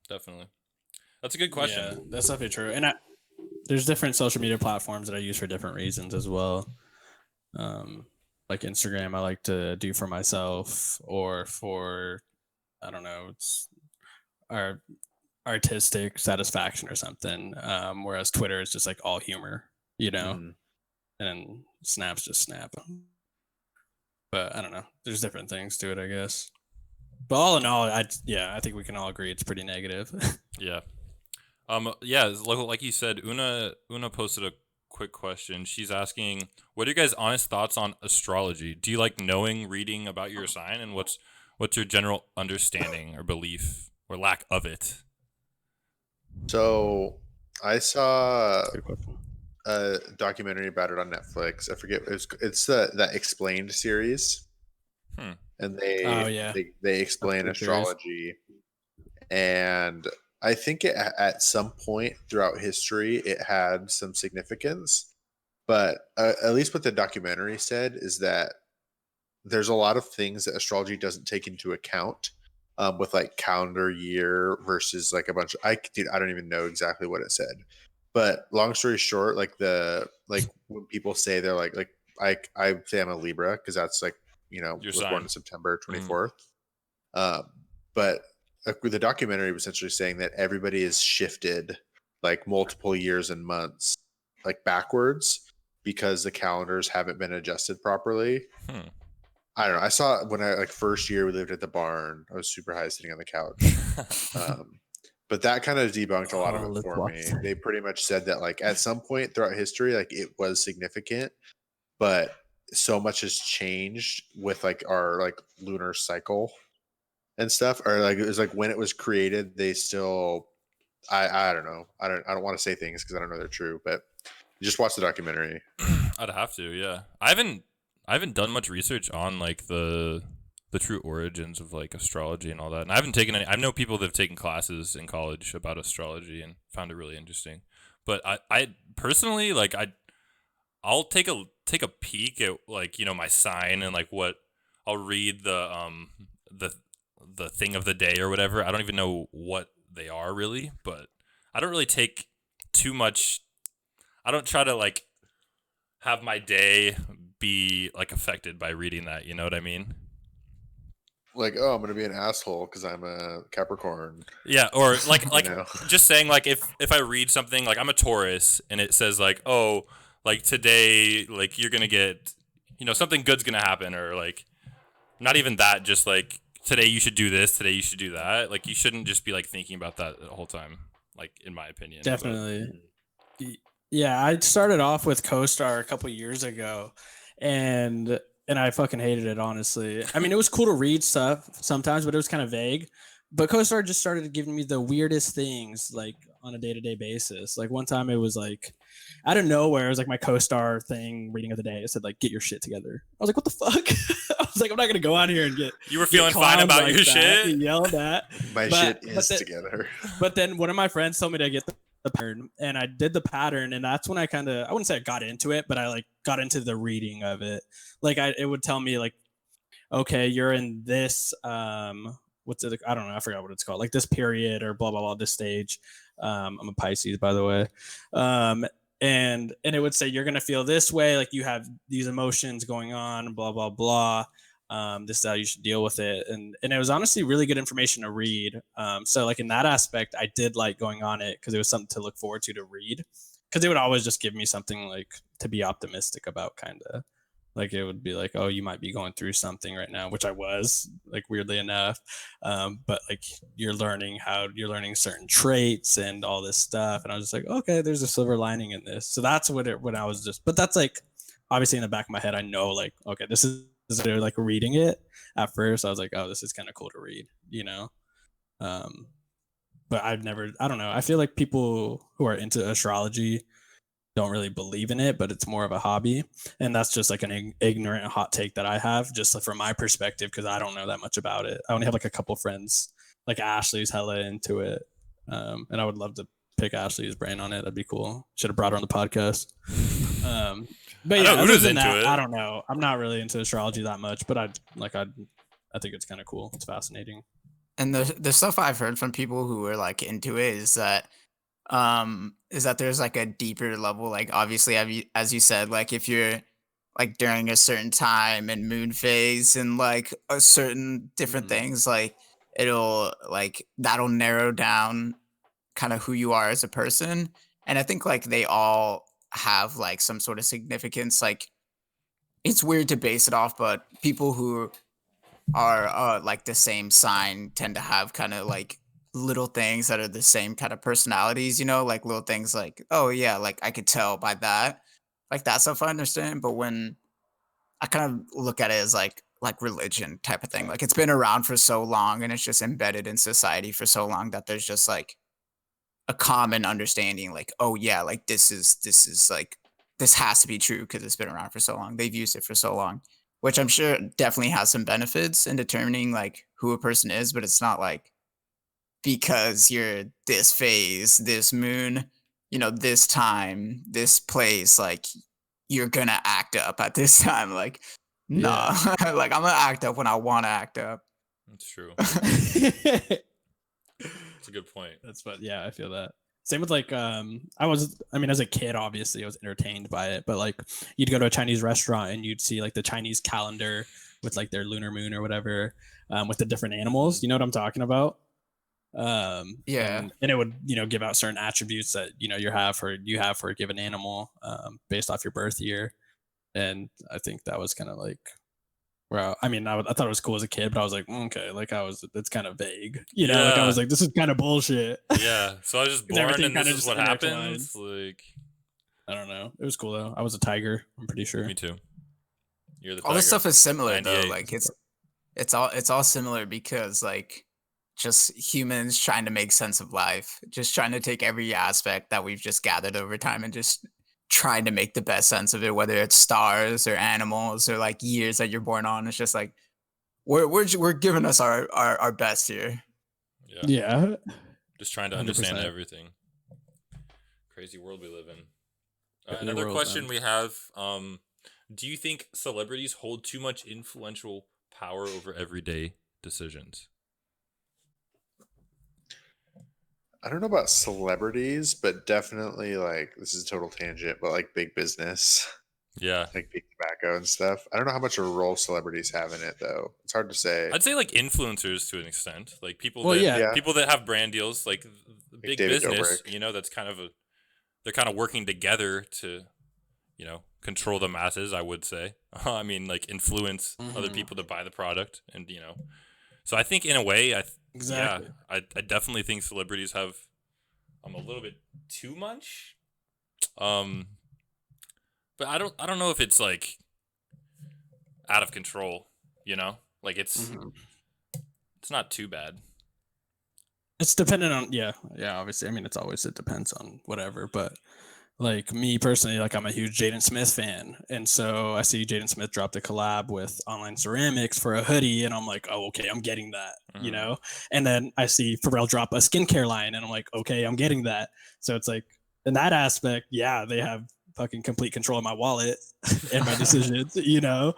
S2: definitely. That's a good question.
S3: Yeah, that's definitely true. And there's different social media platforms that I use for different reasons as well. Like Instagram, I like to do for myself or for, I don't know, it's our artistic satisfaction or something. Whereas Twitter is just like all humor, you know, and then snaps just snap. But I don't know. There's different things to it, I guess. But all in all, I think we can all agree it's pretty negative.
S2: Yeah. Yeah, like you said, Una posted a quick question. She's asking, what are you guys' honest thoughts on astrology? Do you like knowing, reading about your sign, and what's your general understanding or belief or lack of it?
S4: So I saw a documentary about it on Netflix. I forget, it's that Explained series. And they explain astrology, and I think at some point throughout history it had some significance, but at least what the documentary said is that there's a lot of things that astrology doesn't take into account, with like calendar year versus like a bunch of I don't even know exactly what it said, but long story short, like when people say they're like I say I'm a Libra because that's like, you know, was born in September 24th. But the documentary was essentially saying that everybody is shifted like multiple years and months like backwards because the calendars haven't been adjusted properly. I don't know. I saw when I first year we lived at the barn, I was super high sitting on the couch. But that kind of debunked a lot of it for me. They pretty much said that like at some point throughout history, like it was significant, but so much has changed with like our like lunar cycle and stuff, or like it was like when it was created, they still I don't know. I don't want to say things because I don't know they're true, but just watch the documentary.
S2: I'd have to, yeah. I haven't done much research on like the true origins of like astrology and all that. And I haven't taken any. I know people that have taken classes in college about astrology and found it really interesting. But I personally like I'll take a peek at like, you know, my sign and like what I'll read the thing of the day or whatever. I don't even know what they are really, but I don't really take too much. I don't try to like have my day be like affected by reading that, you know what I mean?
S4: Like, oh, I'm gonna be an asshole because I'm a Capricorn.
S2: Yeah, or like
S4: You know?
S2: just saying like if I read something like I'm a Taurus and it says like, oh, like today like you're gonna get, you know, something good's gonna happen, or like not even that, just like today you should do this, today you should do that. Like you shouldn't just be like thinking about that the whole time, like in my opinion.
S3: Definitely. Yeah, I started off with CoStar a couple years ago, and I fucking hated it, honestly. I mean, it was cool to read stuff sometimes, but it was kind of vague. But CoStar just started giving me the weirdest things like on a day-to-day basis. Like one time it was like out of nowhere, it was like my CoStar thing reading of the day. It said like, get your shit together. I was like, what the fuck? I was like, I'm not going to go out here and get.
S2: You were feeling fine about like your shit?
S3: Yelled at.
S4: My shit is together.
S3: But then one of my friends told me to get the pattern, and I did the pattern, and that's when I kind of, I wouldn't say I got into it, but I like got into the reading of it. Like it would tell me like, okay, you're in this what's it, I don't know, I forgot what it's called, like this period or blah blah blah, this stage. I'm a Pisces, by the way. And it would say you're gonna feel this way, like you have these emotions going on, blah blah blah. This is how you should deal with it. And it was honestly really good information to read. So like in that aspect, I did like going on it because it was something to look forward to read, because it would always just give me something like to be optimistic about, kind of. Like it would be like, oh, you might be going through something right now, which I was, like, weirdly enough. But like you're learning certain traits and all this stuff. And I was just like, okay, there's a silver lining in this. So that's what I was just, but that's like, obviously in the back of my head, I know like, okay, this is like reading it at first. I was like, oh, this is kind of cool to read, you know? But I don't know. I feel like people who are into astrology don't really believe in it, but it's more of a hobby. And that's just like an ignorant hot take that I have, just from my perspective, because I don't know that much about it. I only have like a couple friends, like Ashley's hella into it. And I would love to pick Ashley's brain on it. That'd be cool. Should have brought her on the podcast. But yeah, other than that, I don't know. I'm not really into astrology that much, but I think it's kind of cool. It's fascinating.
S1: And the stuff I've heard from people who are like into it is that there's like a deeper level. Like obviously, as you said, like if you're like during a certain time and moon phase and like a certain different things, like that'll narrow down kind of who you are as a person. And I think like they all have like some sort of significance. Like it's weird to base it off, but people who are like the same sign tend to have kind of like little things that are the same kind of personalities, you know, like little things like, oh yeah, like I could tell by that, like that stuff I understand. But when I kind of look at it as like religion type of thing, like it's been around for so long and it's just embedded in society for so long that there's just like a common understanding, like, oh yeah, like this is like this has to be true because it's been around for so long. They've used it for so long, which I'm sure definitely has some benefits in determining like who a person is, but it's not like because you're this phase, this moon, you know, this time, this place, like you're gonna act up at this time. Like, nah, like I'm gonna act up when I want to act up.
S2: That's true. That's a good point.
S3: That's what. Yeah, I feel that. Same with like I mean, as a kid, obviously I was entertained by it, but like you'd go to a Chinese restaurant and you'd see like the Chinese calendar with like their lunar moon or whatever, with the different animals. You know what I'm talking about?
S1: Yeah.
S3: And it would, you know, give out certain attributes that, you know, you have for a given animal, based off your birth year. And I think that was kind of like, well, I mean, I thought it was cool as a kid, but I was like, okay, like it's kind of vague, you know, like I was like, this is kind of bullshit.
S2: Yeah. So I was just born and this is what happens. Like,
S3: I don't know. It was cool though. I was a tiger. I'm pretty sure.
S2: Me too. You're the
S1: all this stuff is similar
S2: 98.
S1: though. Like it's all similar because like just humans trying to make sense of life, just trying to take every aspect that we've just gathered over time and just trying to make the best sense of it, whether it's stars or animals or like years that you're born on. It's just like we're giving us our best here.
S3: Yeah.
S2: Just trying to
S3: 100%.
S2: understand everything. Crazy world we live in. Another
S3: world,
S2: question we have, do you think celebrities hold too much influential power over everyday decisions?
S4: I don't know about celebrities, but definitely like this is a total tangent, but like big business,
S2: Yeah.
S4: like big tobacco and stuff. I don't know how much of a role celebrities have in it though. It's hard to say.
S2: I'd say like influencers to an extent, like people
S3: Well,
S2: that
S3: yeah.
S2: people that have brand deals, like big
S4: David
S2: business.
S4: Dobrik.
S2: You know, that's kind of they're kind of working together to, you know, control the masses. I would say. I mean, like influence other people to buy the product, and you know. So I think in a way,
S3: Exactly.
S2: Yeah, I definitely think celebrities have a little bit too much. But I don't know if it's like out of control, you know? Like it's not too bad.
S3: It's dependent on yeah, obviously. I mean, it depends on whatever, but like me personally, like I'm a huge Jaden Smith fan, and so I see Jaden Smith drop the collab with Online Ceramics for a hoodie, and I'm like, oh, okay, I'm getting that, you know. And then I see Pharrell drop a skincare line, and I'm like, okay, I'm getting that. So it's like in that aspect, yeah, they have fucking complete control of my wallet and my decisions, you know.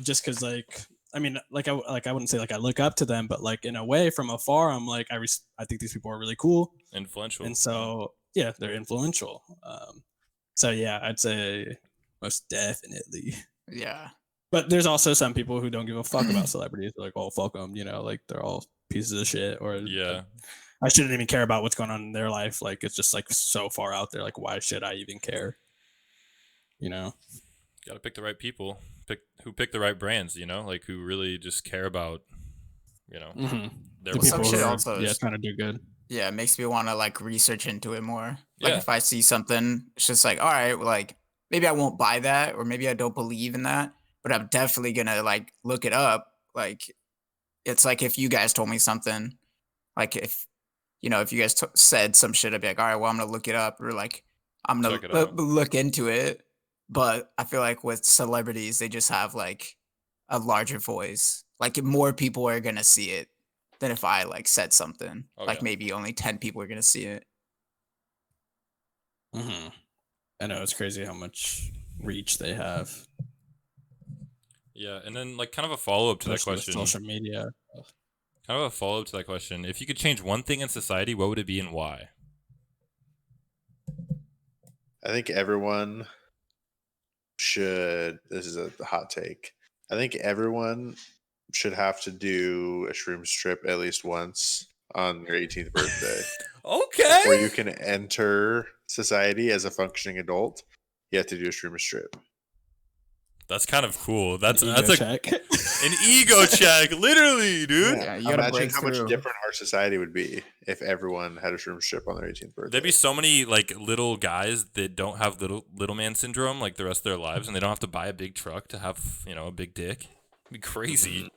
S3: Just because like. I mean, I wouldn't say like I look up to them, but like in a way from afar, I'm like I think these people are really cool,
S2: Influential,
S3: and so yeah, they're influential. So yeah, I'd say most definitely.
S1: Yeah.
S3: But there's also some people who don't give a fuck about celebrities. They're like, oh fuck them, you know, like they're all pieces of shit, or
S2: Yeah.
S3: I shouldn't even care about what's going on in their life. Like it's just like so far out there. Like why should I even care? You know.
S2: Got to pick the right people. Pick the right brands, you know, like who really just care about, you know, their
S3: The people
S1: Some
S3: who
S1: shit
S3: are,
S1: also
S3: yeah,
S1: is-
S3: trying to do good.
S1: Yeah, it makes me want to like research into it more. Like
S2: Yeah.
S1: if I see something, it's just like, all right, like maybe I won't buy that, or maybe I don't believe in that, but I'm definitely gonna like look it up. Like it's like if you guys told me something, like if you know if you guys said some shit, I'd be like, all right, well I'm gonna look it up, or like I'm gonna
S2: Check it out.
S1: look into it. But I feel like with celebrities, they just have like a larger voice. Like more people are gonna see it than if I like said something.
S2: Oh,
S1: like
S2: yeah.
S1: maybe only 10 people are gonna see it.
S3: I know it's crazy how much reach they have.
S2: Yeah, and then like kind of a follow up to that
S3: especially with
S2: question.
S3: social media.
S2: Kind of a follow up to that question. If you could change one thing in society, what would it be and why?
S4: I think everyone should. This is a hot take. I think everyone should have to do a shroom strip at least once on your 18th birthday.
S2: Okay.
S4: Before you can enter society as a functioning adult, you have to do a streamer strip.
S2: That's kind of cool. That's
S3: check.
S2: An ego check, literally, dude.
S1: Yeah, you gotta
S4: Imagine
S1: break
S4: how much
S1: through.
S4: different our society would be if everyone had a streamer strip on their 18th birthday.
S2: There'd be so many like little guys that don't have little man syndrome like the rest of their lives, and they don't have to buy a big truck to have a big dick. It'd be crazy. It'd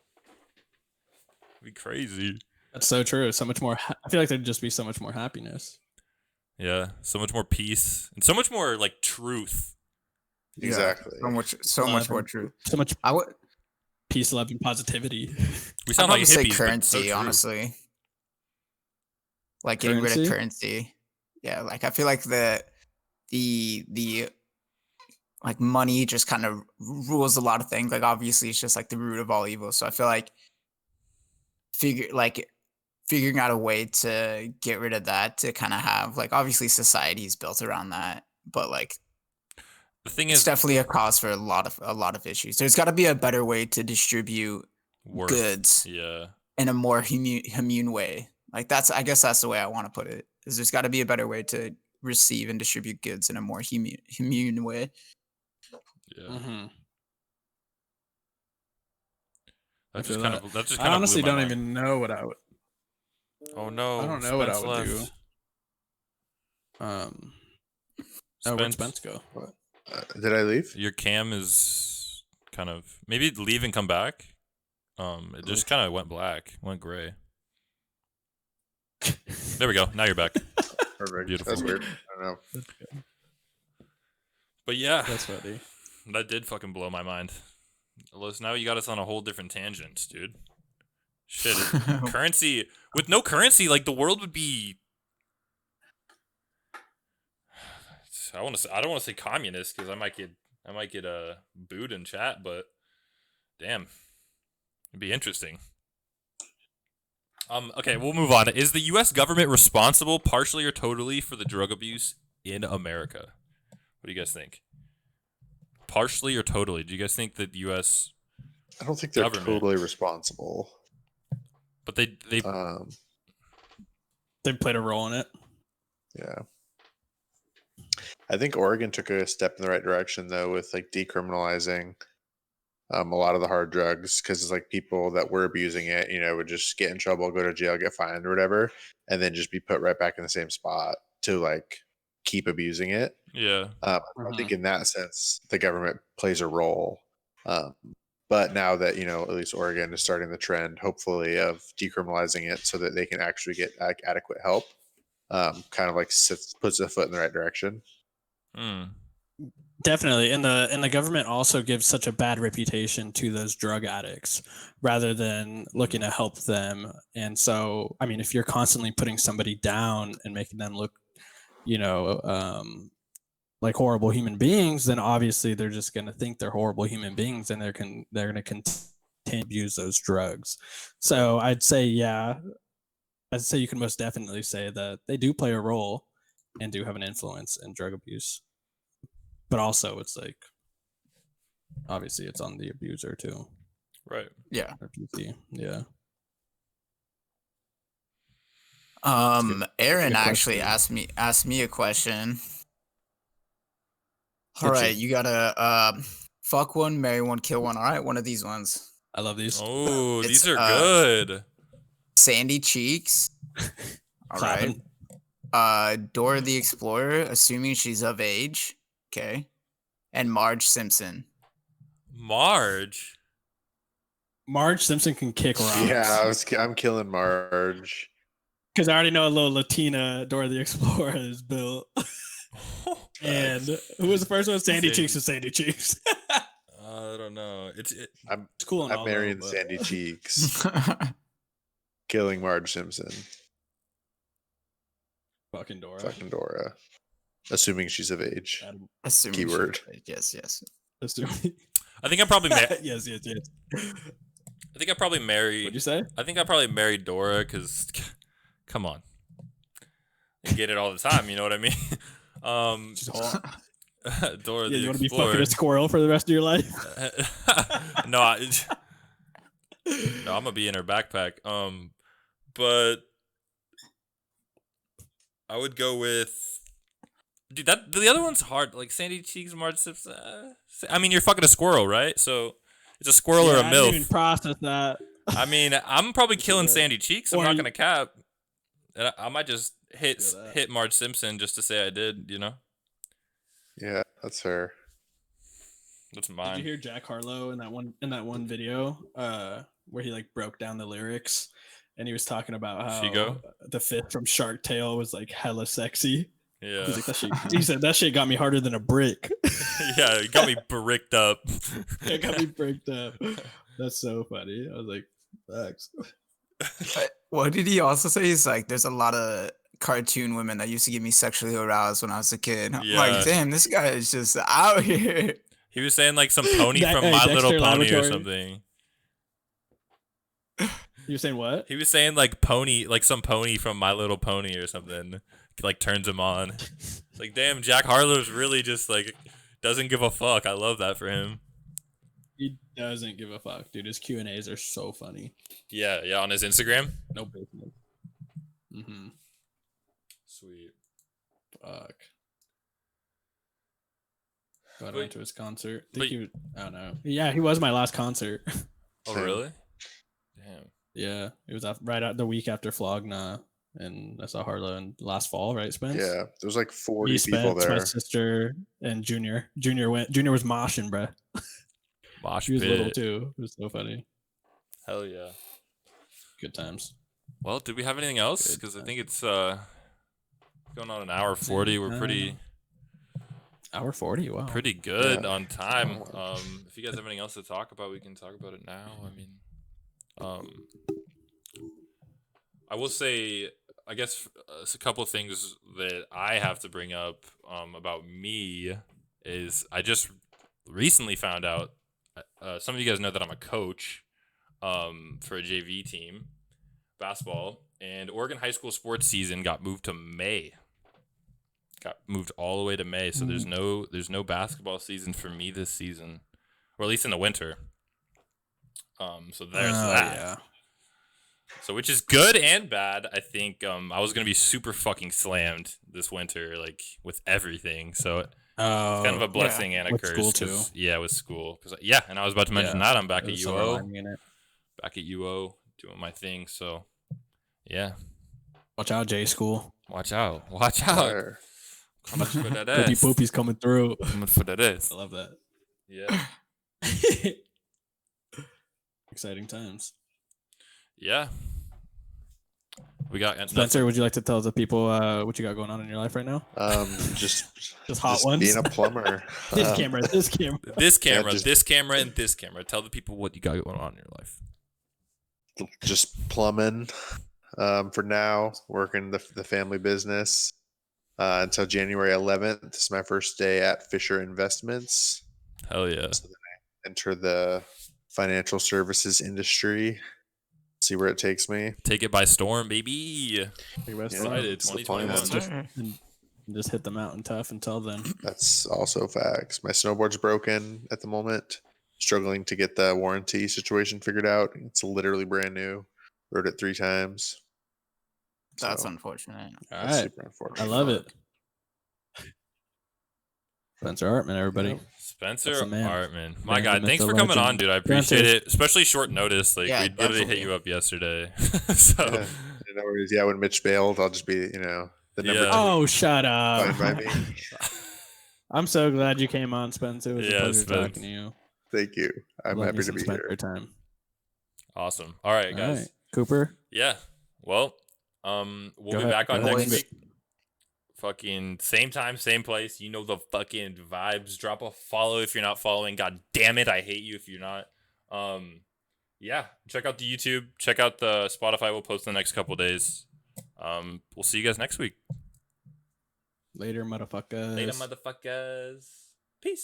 S2: be crazy.
S3: That's so true. So much more. I feel like there'd just be so much more happiness.
S2: Yeah, so much more peace and so much more like truth.
S4: Exactly.
S1: Yeah, so much more true.
S3: So much
S1: I would
S3: peace, love, and positivity.
S2: We sound
S1: I'd
S2: like
S1: say
S2: hippies, but
S1: currency,
S2: so true.
S1: honestly. Like getting rid of currency. Yeah, like I feel like the like money just kind of rules a lot of things. Like obviously it's just like the root of all evil. So I feel like figuring out a way to get rid of that, to kind of have like, obviously society is built around that, but like
S2: the thing
S1: it's
S2: is
S1: definitely a cause for a lot of issues. There's got to be a better way to distribute goods in a more immune way. Like I guess that's the way I want to put it. Is there's got to be a better way to receive and distribute goods in a more immune way.
S2: Yeah.
S3: Mm-hmm.
S2: That's just kind of.
S3: I honestly don't even know what I would.
S2: Oh no!
S3: I don't know what I
S2: Spence
S3: would
S2: left.
S3: do. Where'd Spence go?
S4: Did I leave?
S2: Your cam is kind of maybe leave and come back. It just kind of went black, went gray. There we go. Now you're back.
S4: Perfect.
S2: Beautiful.
S4: That's weird. I don't know.
S2: But yeah,
S3: that's funny.
S2: That did fucking blow my mind. Los, now you got us on a whole different tangent, dude. Shit, currency with no currency, like the world would be. I don't want to say communist because I might get booed in chat, but damn, it'd be interesting. Okay, we'll move on. Is the U.S. government responsible, partially or totally, for the drug abuse in America? What do you guys think? Partially or totally? Do you guys think that the U.S.
S4: I don't think they're totally responsible.
S2: But they
S3: played a role in it.
S4: Yeah. I think Oregon took a step in the right direction though with like decriminalizing a lot of the hard drugs, because it's like people that were abusing it, would just get in trouble, go to jail, get fined or whatever, and then just be put right back in the same spot to like keep abusing it.
S2: Yeah.
S4: I think in that sense the government plays a role. But now that, at least Oregon is starting the trend, hopefully, of decriminalizing it so that they can actually get adequate help, kind of like puts a foot in the right direction.
S3: Definitely. And the government also gives such a bad reputation to those drug addicts rather than looking to help them. And so, I mean, if you're constantly putting somebody down and making them look, like horrible human beings, then obviously they're just going to think they're horrible human beings, and they're going to continue to abuse those drugs. So I'd say you can most definitely say that they do play a role and do have an influence in drug abuse. But also it's like, obviously it's on the abuser too.
S2: Right.
S1: Yeah.
S3: Yeah.
S1: Aaron actually asked me a question. All right, you gotta fuck one, marry one, kill one. All right, one of these ones.
S3: I love these.
S2: Oh, these are good.
S1: Sandy Cheeks. All right. Dora the Explorer, assuming she's of age. Okay. And Marge Simpson.
S3: Marge Simpson can kick rocks.
S4: Yeah, I'm killing Marge.
S3: Because I already know a little Latina Dora the Explorer is built. And who was the first one? Sandy Cheeks was Sandy Cheeks.
S2: I don't know. It's
S3: cool.
S4: I'm marrying Sandy Cheeks. Killing Marge Simpson.
S3: Fucking Dora.
S4: Fucking Dora. Assuming she's of age.
S1: Assuming
S4: keyword.
S1: Yes.
S3: Assuming.
S2: I think I probably
S3: yes.
S2: I think I probably marry.
S3: What'd you say?
S2: I think I probably married Dora because, come on, you get it all the time. You know what I mean?
S3: She's hot.
S2: Dora
S3: Yeah,
S2: the
S3: you want to be
S2: Explorer.
S3: fucking a squirrel for the rest of your life?
S2: No, I'm gonna be in her backpack. But I would go with, dude. That the other one's hard. Like Sandy Cheeks, Marge Simpson. I mean, you're fucking a squirrel, right? So it's a squirrel or a
S3: I didn't even
S2: milf.
S3: process that.
S2: I mean, I'm probably killing Sandy Cheeks. I'm
S3: Or
S2: not
S3: you-
S2: gonna cap. And I might just hit Marge Simpson just to say I did. You know,
S4: Yeah, that's fair.
S2: that's
S3: Did
S2: mine.
S3: you hear Jack Harlow in that one video where he like broke down the lyrics and he was talking about how
S2: Shigo?
S3: the fifth from Shark Tale was like hella sexy.
S2: Yeah.
S3: He's like, that shit, he said that shit got me harder than a brick.
S2: Yeah, it got me bricked up.
S3: It got me bricked up. That's so funny. I was like, facts.
S1: What did he also say? He's like, there's a lot of cartoon women that used to get me sexually aroused when I was a kid. I'm
S2: Yeah.
S1: like, damn, this guy is just out here.
S2: He was saying like some pony
S3: That
S2: from
S3: guy,
S2: My
S3: Dexter
S2: Little Pony or
S3: Laboratory.
S2: something.
S3: You were saying what?
S2: He was saying like pony, like some pony from My Little Pony or something, like turns him on. It's like, damn, Jack Harlow's really just like doesn't give a fuck. I love that for him.
S3: He doesn't give a fuck, dude. His Q&As are so funny.
S2: Yeah, on his Instagram.
S3: No business. Mm-hmm.
S2: Sweet.
S3: Fuck. Got
S2: But-
S3: into his concert.
S2: but-
S3: I don't know. Yeah, he was my last concert.
S2: Oh really? Damn.
S3: Yeah, it was right out the week after Flogna, and I saw Harlow in last fall, right, Spence?
S4: Yeah, there's like 40
S3: Me,
S4: people
S3: Spence, my
S4: there.
S3: sister, and Junior. Junior was moshing, bruh.
S2: Mosh
S3: He was little
S2: pit.
S3: too. It was so funny.
S2: Hell yeah.
S3: Good times.
S2: Well, did we have anything else?
S3: Good
S2: Because I think it's going on an hour 40. We're pretty
S3: Hour 40. Wow.
S2: pretty good
S4: Yeah.
S2: on time. If you guys have anything else to talk about, we can talk about it now. I mean, I will say, I guess a couple of things that I have to bring up about me is I just recently found out. Some of you guys know that I'm a coach for a JV team, basketball, and Oregon high school sports season got moved to May. Got moved all the way to May, so there's no basketball season for me this season, or at least in the winter. So there's that.
S3: Yeah.
S2: So which is good and bad. I think I was gonna be super fucking slammed this winter, like with everything. So it's kind of a blessing and a
S3: With
S2: curse.
S3: school,
S2: 'cause-
S3: too.
S2: Yeah, with school. And I was about to mention that I'm back at
S3: There's a silver
S2: UO,
S3: lining in it.
S2: back at UO doing my thing. So yeah,
S3: Watch out, J School.
S2: watch out, watch out.
S4: Fire.
S2: Coming for that
S3: Poopy
S2: ass.
S3: Poopy's coming through.
S2: Coming for that ass.
S3: I love that.
S2: Yeah,
S3: Exciting times.
S2: yeah. We got
S3: Spencer, would you like to tell the people what you got going on in your life right now?
S4: Just
S3: hot ones?
S4: being a plumber.
S3: This
S4: Um,
S3: camera, this camera.
S2: this camera,
S4: just-
S2: this camera, and this camera. Tell the people what you got going on in your life.
S4: just plumbing for now, working the family business until January 11th. This is my first day at Fisher Investments.
S2: Hell yeah.
S4: So then I enter the financial services industry, see where it takes me.
S2: Take it by storm, baby.
S4: Yeah,
S2: Excited.
S4: that's the plan.
S2: 2021.
S3: And just hit the mountain tough until then.
S4: That's also facts. My snowboard's broken at the moment. Struggling to get the warranty situation figured out. It's literally brand new. Rode it 3 times.
S1: That's
S4: So,
S1: unfortunate.
S3: All
S4: that's
S3: right.
S4: super unfortunate.
S3: I love it. Spencer Hartman, everybody.
S4: Yeah.
S2: Spencer
S3: That's the man.
S2: Hartman. My
S3: Man,
S2: God,
S3: the
S2: thanks
S3: myth,
S2: for
S3: the
S2: coming on,
S3: legend.
S2: dude. I appreciate
S3: Spencer.
S2: it. Especially short notice. Like,
S1: Yeah,
S2: we literally hit
S1: definitely.
S2: you up yesterday. So,
S4: Yeah. No worries. Yeah, when Mitch bailed, I'll just be, the number
S2: Yeah.
S4: 2
S3: Oh, shut up.
S4: by me.
S3: I'm so glad you came on, Spencer. It was
S2: Yeah,
S3: a pleasure
S2: Spence.
S3: talking to you.
S4: Thank you. I'm
S3: Love
S4: happy
S3: me
S4: to
S3: some
S4: be
S3: Spencer
S4: here.
S3: time.
S2: awesome. All right,
S3: All
S2: guys.
S3: right. Cooper,
S2: Yeah. Well, we'll
S3: Go
S2: be
S3: ahead.
S2: back on
S3: Go
S2: next
S3: ahead.
S2: week. Fucking same time, same place. You know the fucking vibes. Drop a follow if you're not following. God damn it, I hate you if you're not. Yeah. Check out the YouTube. Check out the Spotify. We'll post in the next couple days. We'll see you guys next week.
S3: later, motherfuckers.
S2: Later, motherfuckers.